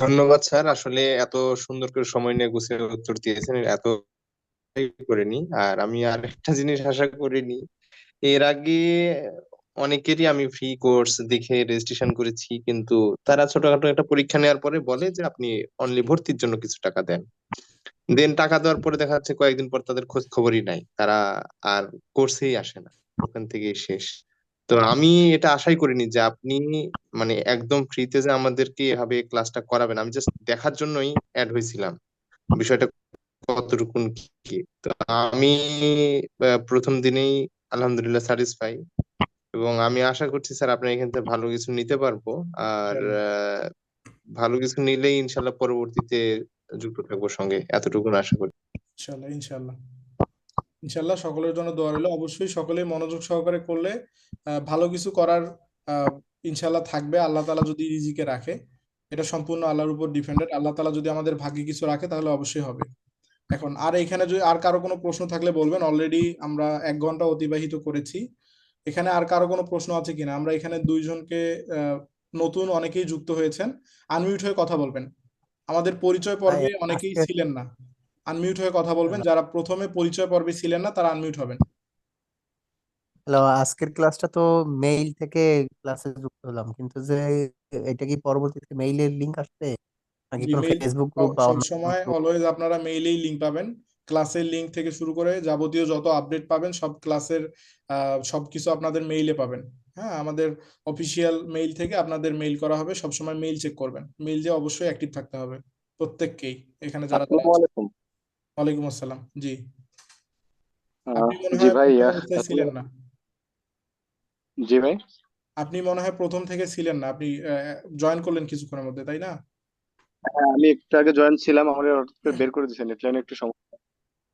ধন্যবাদ স্যার, আসলে এত সুন্দর করে সময় নিয়ে গুছিয়ে উত্তর দিয়েছেন, এত করিনি। আর আমি আর একটা জিনিস আশা করিনি, এর আগে অনেকেরই আমি ফ্রি কোর্স দেখে রেজিস্ট্রেশন করেছি, কিন্তু তারা ছোটখাটো একটা পরীক্ষা নেওয়ার পরে বলে যে আপনি অনলি ভর্তির জন্য কিছু টাকা দেন। দেন টাকা দেওয়ার পরে দেখা যাচ্ছে কয়েকদিন পর তাদের খোঁজ খবরই নাই, তারা আর কোর্সেই আসে না, ওখান থেকেই শেষ। তো আমি এটা আশাই করিনি যে আপনি মানে একদম ফ্রিতে যে আমাদেরকে এভাবে ক্লাসটা করাবেন। আমি জাস্ট দেখার জন্যই অ্যাড হয়েছিলাম বিষয়টা কতটুকুন কি। তো আমি প্রথম দিনেই আলহামদুলিল্লাহ স্যাটিসফাই, এবং আমি আশা করছি স্যার আপনার এখান থেকে ভালো কিছু নিতে পারবো। আর ভালো কিছু নিলেই ইনশাল্লাহ পরবর্তীতে যুক্ত থাকবো সঙ্গে, এতটুকু আশা করি। ইনশাল্লাহ ইনশাল্লাহ ইনশাল্লাহ, সকলের জন্য দোয়া রইল। অবশ্যই সকলে মনোযোগ সহকারে করলে ভালো কিছু করার ইনশাল্লাহ থাকবে, আল্লাহ তাআলা যদি রিজিকে রাখে। এটা সম্পূর্ণ আল্লাহর উপর ডিপেন্ডেন্ট। আল্লাহ তাআলা যদি আমাদের ভাগ্যে কিছু রাখে তাহলে অবশ্যই হবে। এখন আর এখানে যদি আর কারো কোনো প্রশ্ন থাকলে বলবেন, অলরেডি আমরা 1 ঘন্টা অতিবাহিত করেছি। এখানে আর কারো কোনো প্রশ্ন আছে কিনা? আমরা এখানে দুইজনকে নতুন অনেকেই যুক্ত হয়েছেন, আনমিউট হয়ে কথা বলবেন। আমাদের পরিচয় পর্বে অনেকেই ছিলেন না, আনমিউট হয়ে কথা বলবেন। যারা প্রথমে পরিচয় পর্বে ছিলেন না তারা আনমিউট হবেন। হ্যালো, আজকের ক্লাসটা তো মেইল থেকে ক্লাসে যুক্ত হলাম, কিন্তু যে এটা কি পরবর্তীতে মেইলের লিংক আসবে নাকি জি, কোনো মেইল ফেসবুক গ্রুপ বা অন্য কোনো সবসময় গ্রুপ? অলওয়েজ আপনারা মেইলেই লিংক পাবেন। ক্লাসের লিংক থেকে শুরু করে যাবতীয় যত আপডেট পাবেন সব ক্লাসের সবকিছু আপনাদের মেইলে পাবেন। হ্যাঁ, আমাদের অফিসিয়াল মেইল থেকে আপনাদের মেইল করা হবে, সবসময় মেইল চেক করবেন। মেইল যে অবশ্যই অ্যাক্টিভ থাকতে হবে প্রত্যেককেই, এখানে যারা যারা আসসালামু আছে। আলাইকুম। ওয়ালাইকুম আসসালাম। জি, আহ, আপনি মনে জি হয় ভাই, প্রথম অবস্থায় ছিলেন না। জি ভাই। আপনি মনে হয় প্রথম থেকে ছিলেন না, আপনি জয়েন করলেন কিছুক্ষণের মধ্যে, তাই না? হ্যাঁ, আমি একটু আগে জয়েন ছিলাম, আমার হঠাৎ করে বের করে দিয়েছেন, নেটলাইনে একটু সমস্যা,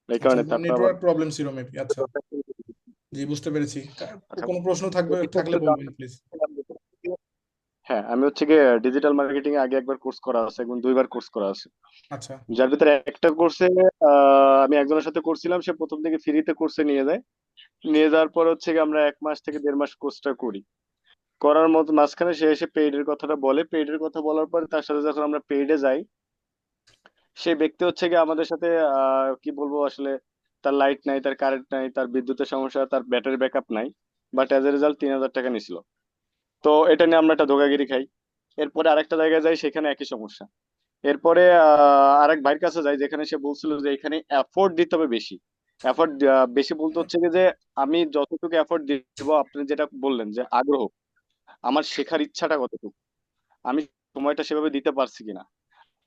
এই আচ্ছা, কারণে তারপর আবার নেটওয়ার্ক প্রবলেম ছিল মেবি। আচ্ছা, জি, বুঝতে পেরেছি। আচ্ছা, কোনো প্রশ্ন এটা থাকলে একটু বলবেন জানতে প্লিজ। চাচ্ছিলাম হ্যাঁ, আমি হচ্ছে গিয়ে ডিজিটাল মার্কেটিং আগে একবার কোর্স করা আছে এবং 2বার কোর্স করা আছে। আচ্ছা যার ভিতরে একটা কোর্সে আমি একজনের সাথে করছিলাম, সে প্রথম থেকে ফ্রিতে কোর্সে নিয়ে যায়। নিয়ে যাওয়ার পর হচ্ছে গিয়ে আমরা 1 মাস থেকে 1.5 মাস কোর্সটা করি। করার মতো মাঝখানে সে এসে পেইডের কথাটা বলে, পেইডের কথা বলার পরে তার সাথে যখন আমরা পেইডে যাই, সেই ব্যক্তি হচ্ছে গিয়ে আমাদের সাথে কি বলবো আসলে, তার লাইট নাই, তার কারেন্ট নাই, তার বিদ্যুতের সমস্যা, তার ব্যাটারি ব্যাকআপ নাই, বাট এজ এ রেজাল্ট 3,000 টাকা নিছিল। তো এটা নিয়ে আমরা একটা ধোঁকাগিরি খাই। এরপরে আরেকটা জায়গায় যাই, সেখানে একই সমস্যা। এরপরে আরেক ভাইয়ের কাছে যাই, যেখানে সে বলছিল যে এখানে এফোর্ট দিতে হবে বেশি। এফোর্ট বেশি বলতে হচ্ছে কি যে আমি যতটুকু এফোর্ট দিব, আপনি যেটা বললেন যে আগ্রহ, আমার শেখার ইচ্ছাটা কতটুকু, আমি সময়টা সেভাবে দিতে পারছি কিনা,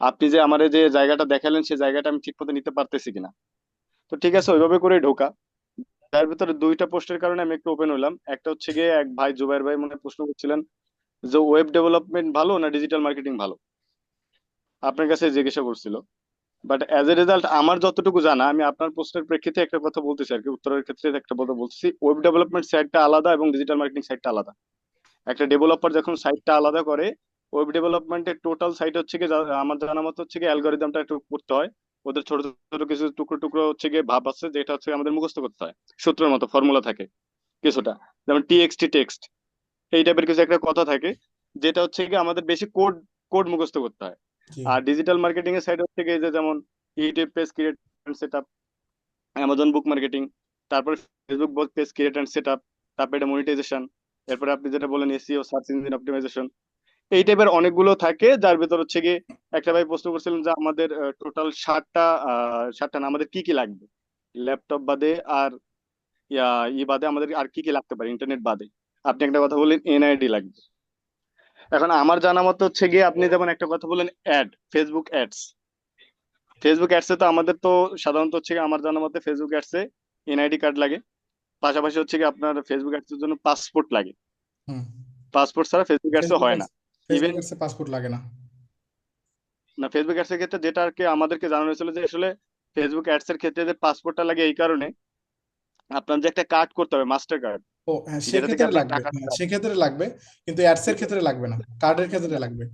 আপনি যে আমার যে জায়গাটা দেখালেন সেই জায়গাটা আমি ঠিক মতো নিতে পারতেছি কিনা। তো ঠিক আছে, ওইভাবে করে ঢোকা। তার ভিতরে 2টা পোস্টের কারণে আমি একটু ওপেন হলাম। একটা হচ্ছে গিয়ে এক ভাই জুবাইর ভাই মনে হয় প্রশ্ন করছিলেন যে ওয়েব ডেভেলপমেন্ট ভালো না ডিজিটাল মার্কেটিং ভালো, আপনার কাছে জিজ্ঞাসা করছিল। বাট অ্যাজ এ রেজাল্ট আমার যতটুকু জানা, আমি আপনার প্রশ্নের প্রেক্ষিতে একটা কথা বলতেছি আর কি, উত্তরের ক্ষেত্রে একটা কথা বলতেছি। ওয়েব ডেভেলপমেন্ট সাইডটা আলাদা এবং ডিজিটাল মার্কেটিং সাইডটা আলাদা। একটা ডেভেলপার যখন সাইটটা আলাদা করে, ওয়েব ডেভেলপমেন্টের টোটাল সাইট হচ্ছে কি, আমার জানা মতো হচ্ছে কি অ্যালগোরিদমটা একটু করতে হয়। ওদের ছোট ছোট কিছু টুকরো টুকরো হচ্ছে গিয়ে ভাব আছে, যেটা হচ্ছে আমাদের মুখস্থ করতে হয়, সূত্রের মতো ফর্মুলা থাকে। কিছুটা, যেমন টিএক্সটি টেক্সট, এই টাইপের কিছু একটা কথা থাকে, যেটা হচ্ছে কি আমাদের বেশি কোড কোড মুখস্থ করতে হয়। জি আর ডিজিটাল মার্কেটিং এর সাইড হচ্ছে কি এই যে যেমন YouTube page create and setup, Amazon book marketing, তারপরে Facebook page create and setup, তারপরে এটা মনিটাইজেশন, এরপরে আপনি যেটা বলেন এসইও সার্চ ইঞ্জিন অপটিমাইজেশন, এই টাইপের অনেকগুলো থাকে, যার ভিতর হচ্ছে কি একটা ভাই প্রশ্ন করছিলেন যে আমাদের টোটাল 60টা না আমাদের কি কি লাগবে ল্যাপটপ বাদে আর বাদে আমাদের আর কি কি লাগতে পারে ইন্টারনেট বাদে। আপনি একটা কথা বললেন এনআইডি লাগবে। এখন আমার জানা মতো হচ্ছে গিয়ে আপনি যেমন একটা কথা বললেন ফেসবুক অ্যাডস, ফেসবুক অ্যাডসে তো আমাদের তো সাধারণত হচ্ছে গিয়ে আমার জানা মতে ফেসবুক অ্যাডসে এনআইডি কার্ড লাগে, পাশাপাশি হচ্ছে কি আপনার ফেসবুক অ্যাডসের জন্য পাসপোর্ট লাগে, হুম পাসপোর্ট ছাড়া ফেসবুক অ্যাডসে ফেসবুক হয় অ্যাডস না। ফেসবুক ইভেন অ্যাডসে পাসপোর্ট লাগে না। না, ফেসবুক অ্যাডস এর ক্ষেত্রে যেটা আর কি আমাদেরকে জানানো হয়েছিল যে আসলে ফেসবুক অ্যাডস এর ক্ষেত্রে যে পাসপোর্টটা লাগে এই কারণে আপনার যে একটা কার্ড করতে হবে মাস্টার কার্ড, ও হ্যাঁ যেটা থেকে সেক্ষেত্রে আপনার লাগবে, টাকাটা হ্যাঁ সেক্ষেত্রে লাগবে, কিন্তু অ্যাডস এর ক্ষেত্রে লাগবে না, কার্ডের ক্ষেত্রে লাগবে।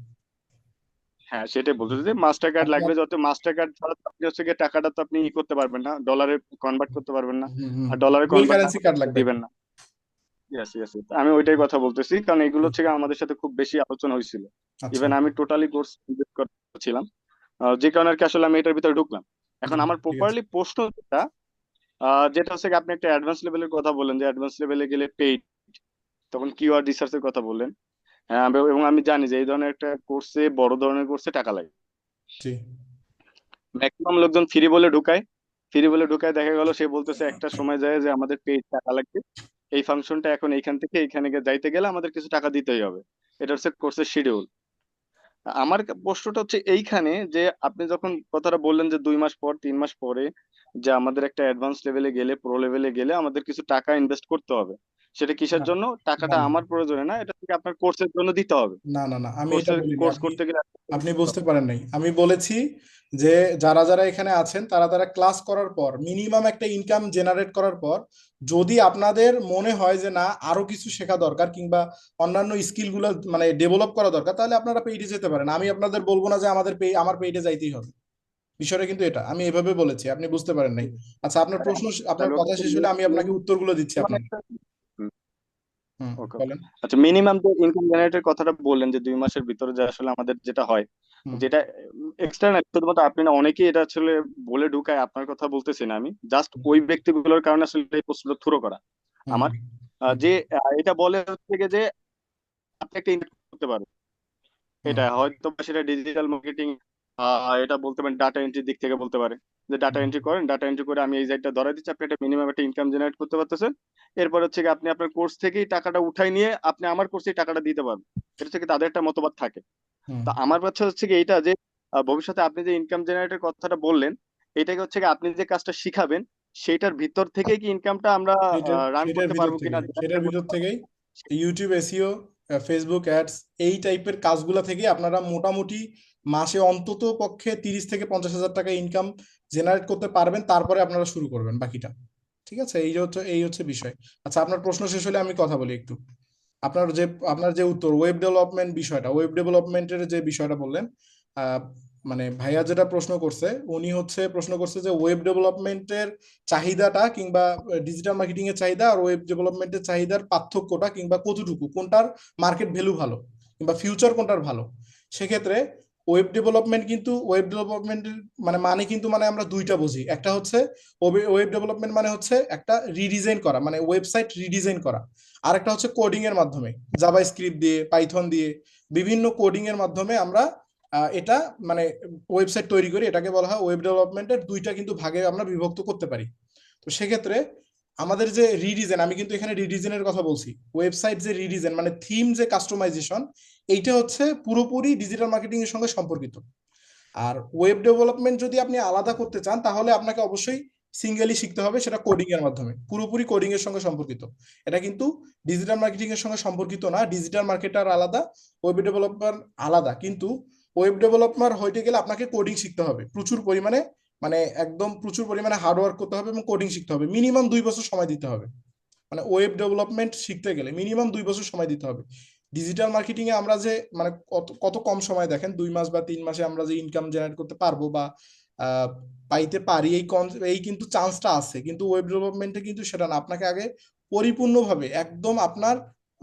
হ্যাঁ সেটাই বলতেছি যে মাস্টার কার্ড লাগবে, আপনার যত মাস্টার কার্ড ছাড়া তো আপনি হচ্ছে গিয়ে টাকাটা তো আপনি করতে পারবেন না, ডলারে কনভার্ট করতে পারবেন না, আর ডলারে ডুয়াল কনভার্ট না কারেন্সি করলে কার্ড আপনি লাগবে দিবেন একটা। না। ইয়েস ইয়েস, আমি ওইটাই কথা বলতেছি, কারণ এগুলো জি, হচ্ছে গিয়ে আমাদের সাথে খুব বেশি আলোচনা হয়েছিল। আচ্ছা ইভেন আমি টোটালি কোর্স কমপ্লিট করছিলাম, যে কারণে আর কি আসলে আমি এটার ভিতরে ঢুকলাম। এখন জি আমার ঠিক আছে। প্রপারলি প্রশ্ন যেটা যেটা হচ্ছে কি আপনি একটা অ্যাডভান্স লেভেলের কথা বললেন যে অ্যাডভান্স লেভেলে গেলে পেইড, তখন কিওয়ার্ড রিসার্চের কথা বললেন। হ্যাঁ এবং আমি জানি যে এই ধরনের একটা কোর্সে, বড় ধরনের কোর্সে টাকা লাগে। জি ম্যাক্সিমাম লোকজন ফ্রি বলে ঢুকায়, ফ্রি বলে ঢুকায়, দেখা গেল সে বলতেছে একটা সময় যায় যে আমাদের পেইড টাকা লাগবে, এই ফাংশনটা এখন এইখান থেকে এইখানে যাইতে গেলে আমাদের কিছু টাকা দিতেই হবে, এটা হচ্ছে কোর্সের শিডিউল। আমার প্রশ্নটা হচ্ছে এইখানে যে আপনি যখন কথাটা বললেন যে 2 মাস পর 3 মাস পরে যে আমাদের একটা অ্যাডভান্স লেভেলে গেলে, প্রো লেভেলে গেলে আমাদের কিছু টাকা ইনভেস্ট করতে হবে, সেটা কিসের না জন্য? না টাকাটা না আমার প্রয়োজনে না, এটা থেকে আপনার কোর্সের জন্য দিতে হবে। না না না আমি এটা বলিনি, কোর্স আপনি করতে গেলে আপনি বুঝতে পারেন নাই। আমি বলেছি যে যারা যারা এখানে আছেন তারা তারা ক্লাস করার পর মিনিমাম একটা ইনকাম জেনারেট করার পর যদি আপনাদের মনে হয় যে না আরো কিছু শেখা দরকার কিংবা অন্যান্য স্কিল গুলো মানে ডেভেলপ করা দরকার, তাহলে আপনারা পেইডে যেতে পারেন। আমি আপনাদের বলবো না যে আমার পেইডে যাইতেই হবে, বিষয়টা কিন্তু এটা আমি এভাবে বলেছি, আপনি বুঝতে পারেন নাই। আচ্ছা আপনার প্রশ্ন, আপনার তাহলে কথা শেষ হলে আমি আপনাকে উত্তরগুলো দিচ্ছি আপনার। হুম ওকে ওকে। বলেন। আচ্ছা, মিনিমাম যে ইনকাম জেনারেটের কথাটা বললেন যে 2 মাসের ভিতরে যে আসলে আমাদের যেটা হয়, হুম যেটা এক্সটার্নাল, শুধুমাত্র আপনি না, অনেকেই এটা আসলে বলে ঢুকায়, আপনার কথা বলতেছি না আমি, জাস্ট ওই ব্যক্তিগুলোর কারণে আসলে এই প্রশ্নটা থ্রো করা হুম আমার, হুম যে এটা বলে হচ্ছে গিয়ে যে আপনি একটা ইনকাম করতে পারবেন, হুম এটা হয়তো বা সেটা ডিজিটাল মার্কেটিং, এটা বলতে পারেন ডাটা এন্ট্রির দিক থেকে বলতে পারে যে ডাটা হুম এন্ট্রি করেন, ডাটা এন্ট্রি করে আমি এই জায়গাটা ধরে দিচ্ছি, আপনি একটা মিনিমাম একটা ইনকাম জেনারেট করতে পারতেছেন। এরপর হচ্ছে কি আপনি আপনার কোর্স থেকেই টাকাটা উঠাই নিয়ে আপনি আমার কোর্সেই টাকাটা দিতে পারবেন, এটা হচ্ছে কি তাদের একটা মতবাদ থাকে। হুম তা আমার কাছে হচ্ছে কি এইটা যে ভবিষ্যতে আপনি যে ইনকাম জেনারেটের কথাটা বললেন, এটাকে হচ্ছে কি আপনি যে কাজটা শিখাবেন সেটার ভিতর থেকেই কি ইনকামটা আমরা রান সেটার করতে ভিতর পারবো কিনা, থেকেই, যেটা সেটার আপনি বলতে ভিতর পারবেন। থেকেই ইউটিউব এসইও, ফেসবুক অ্যাডস, এই টাইপের কাজগুলা থেকে আপনারা মোটামুটি মাসে অন্তত পক্ষে 30 থেকে 50 হাজার টাকা ইনকাম জেনারেট করতে পারবেন, তারপরে আপনারা শুরু করবেন বাকিটা। ঠিক আছে, এই হচ্ছে বিষয়। আচ্ছা আপনার প্রশ্ন শেষ হলে আমি কথা বলি একটু। আপনার যে উত্তর ওয়েব ডেভেলপমেন্ট বিষয়টা, ওয়েব ডেভেলপমেন্টের যে বিষয়টা বললেন, আহ, মানে ভাইয়া যেটা প্রশ্ন করছে, উনি হচ্ছে প্রশ্ন করছে যে ওয়েব ডেভেলপমেন্টের চাহিদাটা কিংবা ডিজিটাল মার্কেটিং এর চাহিদা আর ওয়েব ডেভেলপমেন্টের চাহিদার পার্থক্যটা কিংবা কতটুকু, কোনটার মার্কেট ভ্যালু ভালো কিংবা ফিউচার কোনটার ভালো। সেক্ষেত্রে ওয়েব ডেভেলপমেন্টের মানে কিন্তু মানে আমরা দুইটা বুঝি। একটা হচ্ছে ওয়েব ডেভেলপমেন্ট মানে হচ্ছে একটা রিডিজাইন করা, মানে ওয়েবসাইট রিডিজাইন করা। আর একটা হচ্ছে কোডিং এর মাধ্যমে, জাভা স্ক্রিপ্ট দিয়ে, পাইথন দিয়ে, বিভিন্ন কোডিং এর মাধ্যমে আমরা এটা মানে ওয়েবসাইট তৈরি করি। এটাকে বলা হয় ওয়েব ডেভেলপমেন্টের। দুইটা কিন্তু ভাগে আমরা বিভক্ত করতে পারি। তো সেক্ষেত্রে আমাদের যে রিডিজাইন, আমি কিন্তু এখানে রিডিজাইনের কথা বলছি, ওয়েবসাইট যে রিডিজাইন মানে থিম যে কাস্টমাইজেশন, এইটা হচ্ছে পুরোপুরি ডিজিটাল মার্কেটিং এর সঙ্গে সম্পর্কিত। আর ওয়েব ডেভেলপমেন্ট যদি আপনি আলাদা করতে চান তাহলে আপনাকে অবশ্যই সিঙ্গেলি শিখতে হবে, সেটা কোডিং এর মাধ্যমে, পুরোপুরি কোডিং এর সঙ্গে সম্পর্কিত। এটা কিন্তু ডিজিটাল মার্কেটিং এর সঙ্গে সম্পর্কিত না। ডিজিটাল মার্কেটার আলাদা, ওয়েব ডেভেলপার আলাদা। কিন্তু ওয়েব ডেভেলপার হইতে গেলে আপনাকে কোডিং শিখতে হবে প্রচুর পরিমাণে, মানে একদম প্রচুর পরিমাণে হার্ডওয়ার্ক করতে হবে এবং কোডিং শিখতে হবে। মিনিমাম 2 বছর সময় দিতে হবে, মানে ওয়েব ডেভেলপমেন্ট শিখতে গেলে মিনিমাম 2 বছর সময় দিতে হবে। ডিজিটাল মার্কেটিং এ আমরা যে মানে কত কত কম সময়, দেখেন 2 মাস বা 3 মাসে আমরা যে ইনকাম জেনারেট করতে পারবো বা পাইতে পারি, এই কিন্তু চান্সটা আছে। কিন্তু ওয়েব ডেভেলপমেন্টে কিন্তু সেটা না, আপনাকে আগে পরিপূর্ণভাবে একদম আপনার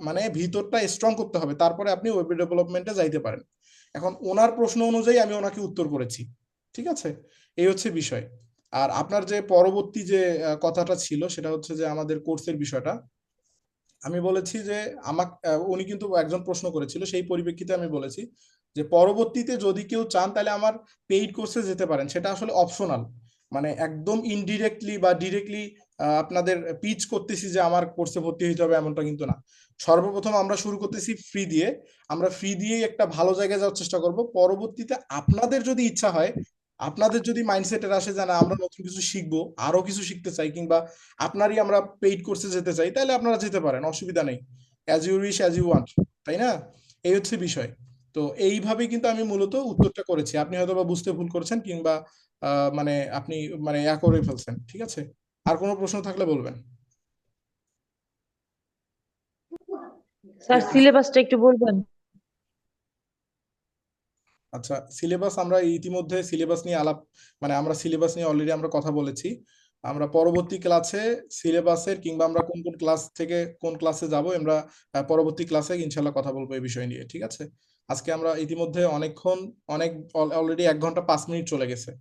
মানে ভিতরটা স্ট্রং করতে হবে, তারপরে আপনি ওয়েব ডেভেলপমেন্টে যাইতে পারেন। এখন ওনার প্রশ্ন অনুযায়ী আমি ওনাকে উত্তর করেছি, ঠিক আছে? এই হচ্ছে বিষয়। আর আপনার যে পরবর্তী যে কথাটা ছিল সেটা হচ্ছে যে আমাদের কোর্সের বিষয়টা আমি বলেছি যে আমাকে উনি কিন্তু একজন প্রশ্ন করেছিল, সেই পরিপ্রেক্ষিতে আমি বলেছি যে পরবর্তীতে যদি কেউ চান তাহলে আমার পেইড কোর্সে যেতে পারেন, সেটা আসলে অপশনাল, মানে একদম ইনডিরেক্টলি বা ডিরেক্টলি আপনাদের পিচ করতেছি যে আমার কোর্সে ভর্তি হতে হবে এমনটা কিন্তু না। সর্বপ্রথম আমরা শুরু করতেছি ফ্রি দিয়ে, আমরা ফ্রি দিয়েই একটা ভালো জায়গায় যাওয়ার চেষ্টা করব। পরবর্তীতে আপনাদের যদি ইচ্ছা হয়, আপনাদের যদি মাইন্ডসেটের আসে যে না আমরা নতুন কিছু শিখবো, আরো কিছু শিখতে চাই, কিংবা আপনারই আমরা পেইড কোর্সে যেতে চাই, তাহলে আপনারা যেতে পারেন, অসুবিধা নেই। As you wish as you want, তাই না? এই হচ্ছে বিষয়। তো এইভাবেই কিন্তু আমি মূলত উত্তরটা করেছি। আপনি হয়তো বা বুঝতে ভুল করেছেন, কিংবা মানে আপনি মানে করে ফেলছেন, ঠিক আছে? আর কোনো প্রশ্ন থাকলে বলবেন। স্যার সিলেবাসটা একটু বলবেন? আচ্ছা, সিলেবাস আমরা ইতিমধ্যে সিলেবাস নিয়ে আলাপ, মানে আমরা সিলেবাস নিয়ে অলরেডি আমরা কথা বলেছি। আমরা পরবর্তী ক্লাসে সিলেবাসের কিংবা আমরা কোন কোন ক্লাস থেকে কোন ক্লাসে যাব আমরা পরবর্তী ক্লাসে ইনশাল্লাহ কথা বলবো এই বিষয় নিয়ে, ঠিক আছে? আজকে আমরা ইতিমধ্যে অনেক অলরেডি 1 ঘন্টা 5 মিনিট চলে গেছে।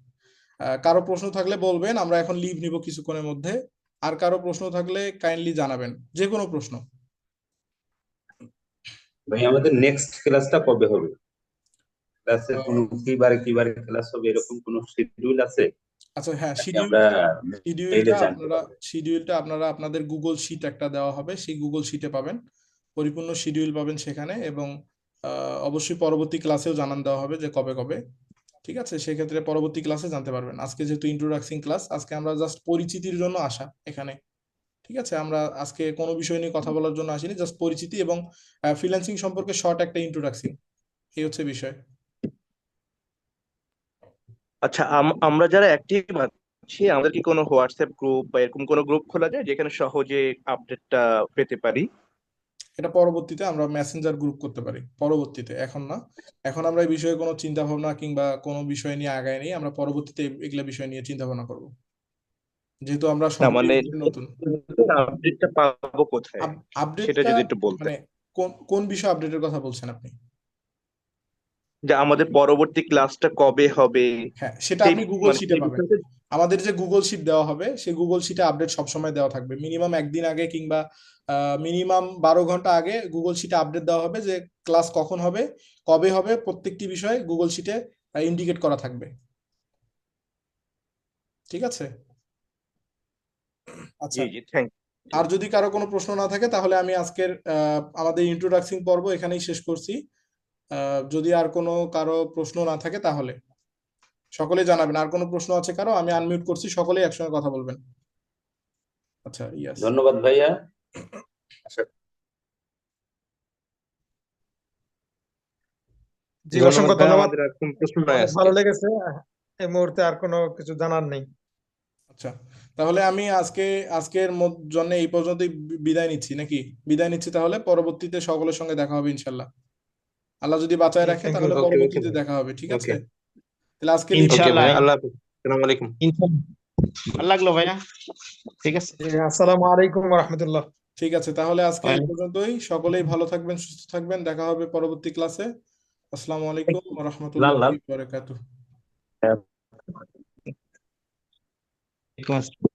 কারো প্রশ্ন থাকলে বলবেন, আমরা এখন লিভ নিব কিছুক্ষণের মধ্যে। আর কারো প্রশ্ন থাকলে কাইন্ডলি জানাবেন, যে কোনো প্রশ্ন। ভাই আমাদের নেক্সট ক্লাসটা কবে হবে? ক্লাসের কোনো কিবারে ক্লাস হবে এরকম কোনো শিডিউল আছে? আচ্ছা, হ্যাঁ, নাকি আমরা মেইলে জানতে পারবো? শিডিউলটা আপনারা আপনাদের গুগল শিট একটা দেওয়া হবে, সেই গুগল শিটে পাবেন, পরিপূর্ণ শিডিউল পাবেন সেখানে। এবং অবশ্যই পরবর্তী ক্লাসেও জানান দেওয়া হবে যে কবে কবে, ঠিক আছে? সেক্ষেত্রে পরবর্তী ক্লাসে জানতে পারবেন। আজকে যেহেতু ইন্ট্রোডাকশন ক্লাস, আজকে আমরা জাস্ট পরিচিতির জন্য আসা এখানে, ঠিক আছে? আমরা আজকে কোনো বিষয় নিয়ে কথা বলার জন্য আসিনি, জাস্ট পরিচিতি এবং ফ্রিল্যান্সিং সম্পর্কে শর্ট একটা ইন্ট্রোডাকশন, এই হচ্ছে বিষয়। আচ্ছা, আমরা যারা অ্যাক্টিভ আছি আমাদের কি কোনো হোয়াটসঅ্যাপ গ্রুপ বা এরকম কোনো গ্রুপ খোলা যায় যেখানে সহজে আপডেটটা পেতে পারি? এটা পরবর্তীতে আমরা মেসেঞ্জার গ্রুপ করতে পারি, পরবর্তীতে, এখন না। এখন আমরা এই বিষয়ে কোনো চিন্তা ভাবনা কিংবা কোনো বিষয় নিয়ে আগাই নেই, আমরা পরবর্তীতে এগুলা বিষয় নিয়ে চিন্তা ভাবনা করব, যেহেতু আমরা না সকলেই মানে নতুন। আপডেটটা পাবো কোথায় সেটা আপডেটটা যদি একটু বলতেন। মানে কোন কোন বিষয় আপডেটের কথা বলছেন আপনি? যে আমাদের পরবর্তী ক্লাসটা কবে হবে হ্যাঁ, সেটা সেই আপনি গুগল মানে শিটে সেই পাবেন। বিষয়টা। আমাদের যে গুগল শিট দেওয়া হবে, সেই গুগল শিটে আপডেট সবসময় দেওয়া থাকবে, মিনিমাম 1 দিন আগে কিংবা মিনিমাম 12 ঘন্টা আগে গুগল শিটে আপডেট দেওয়া হবে যে ক্লাস কখন হবে, কবে হবে, প্রত্যেকটি বিষয় গুগল শিটে ইন্ডিকেট করা থাকবে, ঠিক আছে? আচ্ছা, জি জি, থ্যাংক আর যদি কারো কোনো প্রশ্ন না থাকে তাহলে আমি আজকের আমাদের ইন্ট্রোডাকশন পর্ব এখানেই শেষ করছি। যদি আর কোনো কারো প্রশ্ন না থাকে তাহলে সকলে জানাবেন। আর কোনো প্রশ্ন আছে কারো? আমি আনমিউট করছি, সকলেই একসঙ্গে কথা বলবেন। আচ্ছা, ইয়াস। ধন্যবাদ ভাইয়া। জি, অসংখ্য ভাইয়া, ধন্যবাদ। আমাদের আর কোনো প্রশ্ন নাই অনেক আজকে। ভালো লেগেছে। এই মুহূর্তে আর কোনো কিছু জানার নেই। আচ্ছা, তাহলে আমি আজকের জন্য এই পর্যন্তই বিদায় নিচ্ছি, নাকি? বিদায় নিচ্ছি, তাহলে পরবর্তীতে সকলের সঙ্গে দেখা হবে ইনশাল্লাহ। আল্লাহ যদি বাঁচায় জি, রাখে থ্যাংক ইউ। তাহলে ওকে ওকে পরবর্তীতে ভাই, দেখা হবে, ঠিক আছে? ওকে তাহলে আজকে ওকে ইনশাআল্লাহ। ভাই, আল্লাহ হাফেজ, আসসালামু আলাইকুম। ইনশাআল্লাহ। ভালো লাগলো ভাইয়া, ঠিক আছে। জি, আসসালামু আলাইকুম ওয়া রাহমাতুল্লাহ। ঠিক আছে, তাহলে আজকে এই পর্যন্তই। সকলেই ভালো থাকবেন, সুস্থ থাকবেন, দেখা হবে পরবর্তী ক্লাসে। আসসালামু আলাইকুম ওয়া রাহমাতুল্লাহি ওয়া বারাকাতুহু। ওয়ালাইকুম আসসালাম।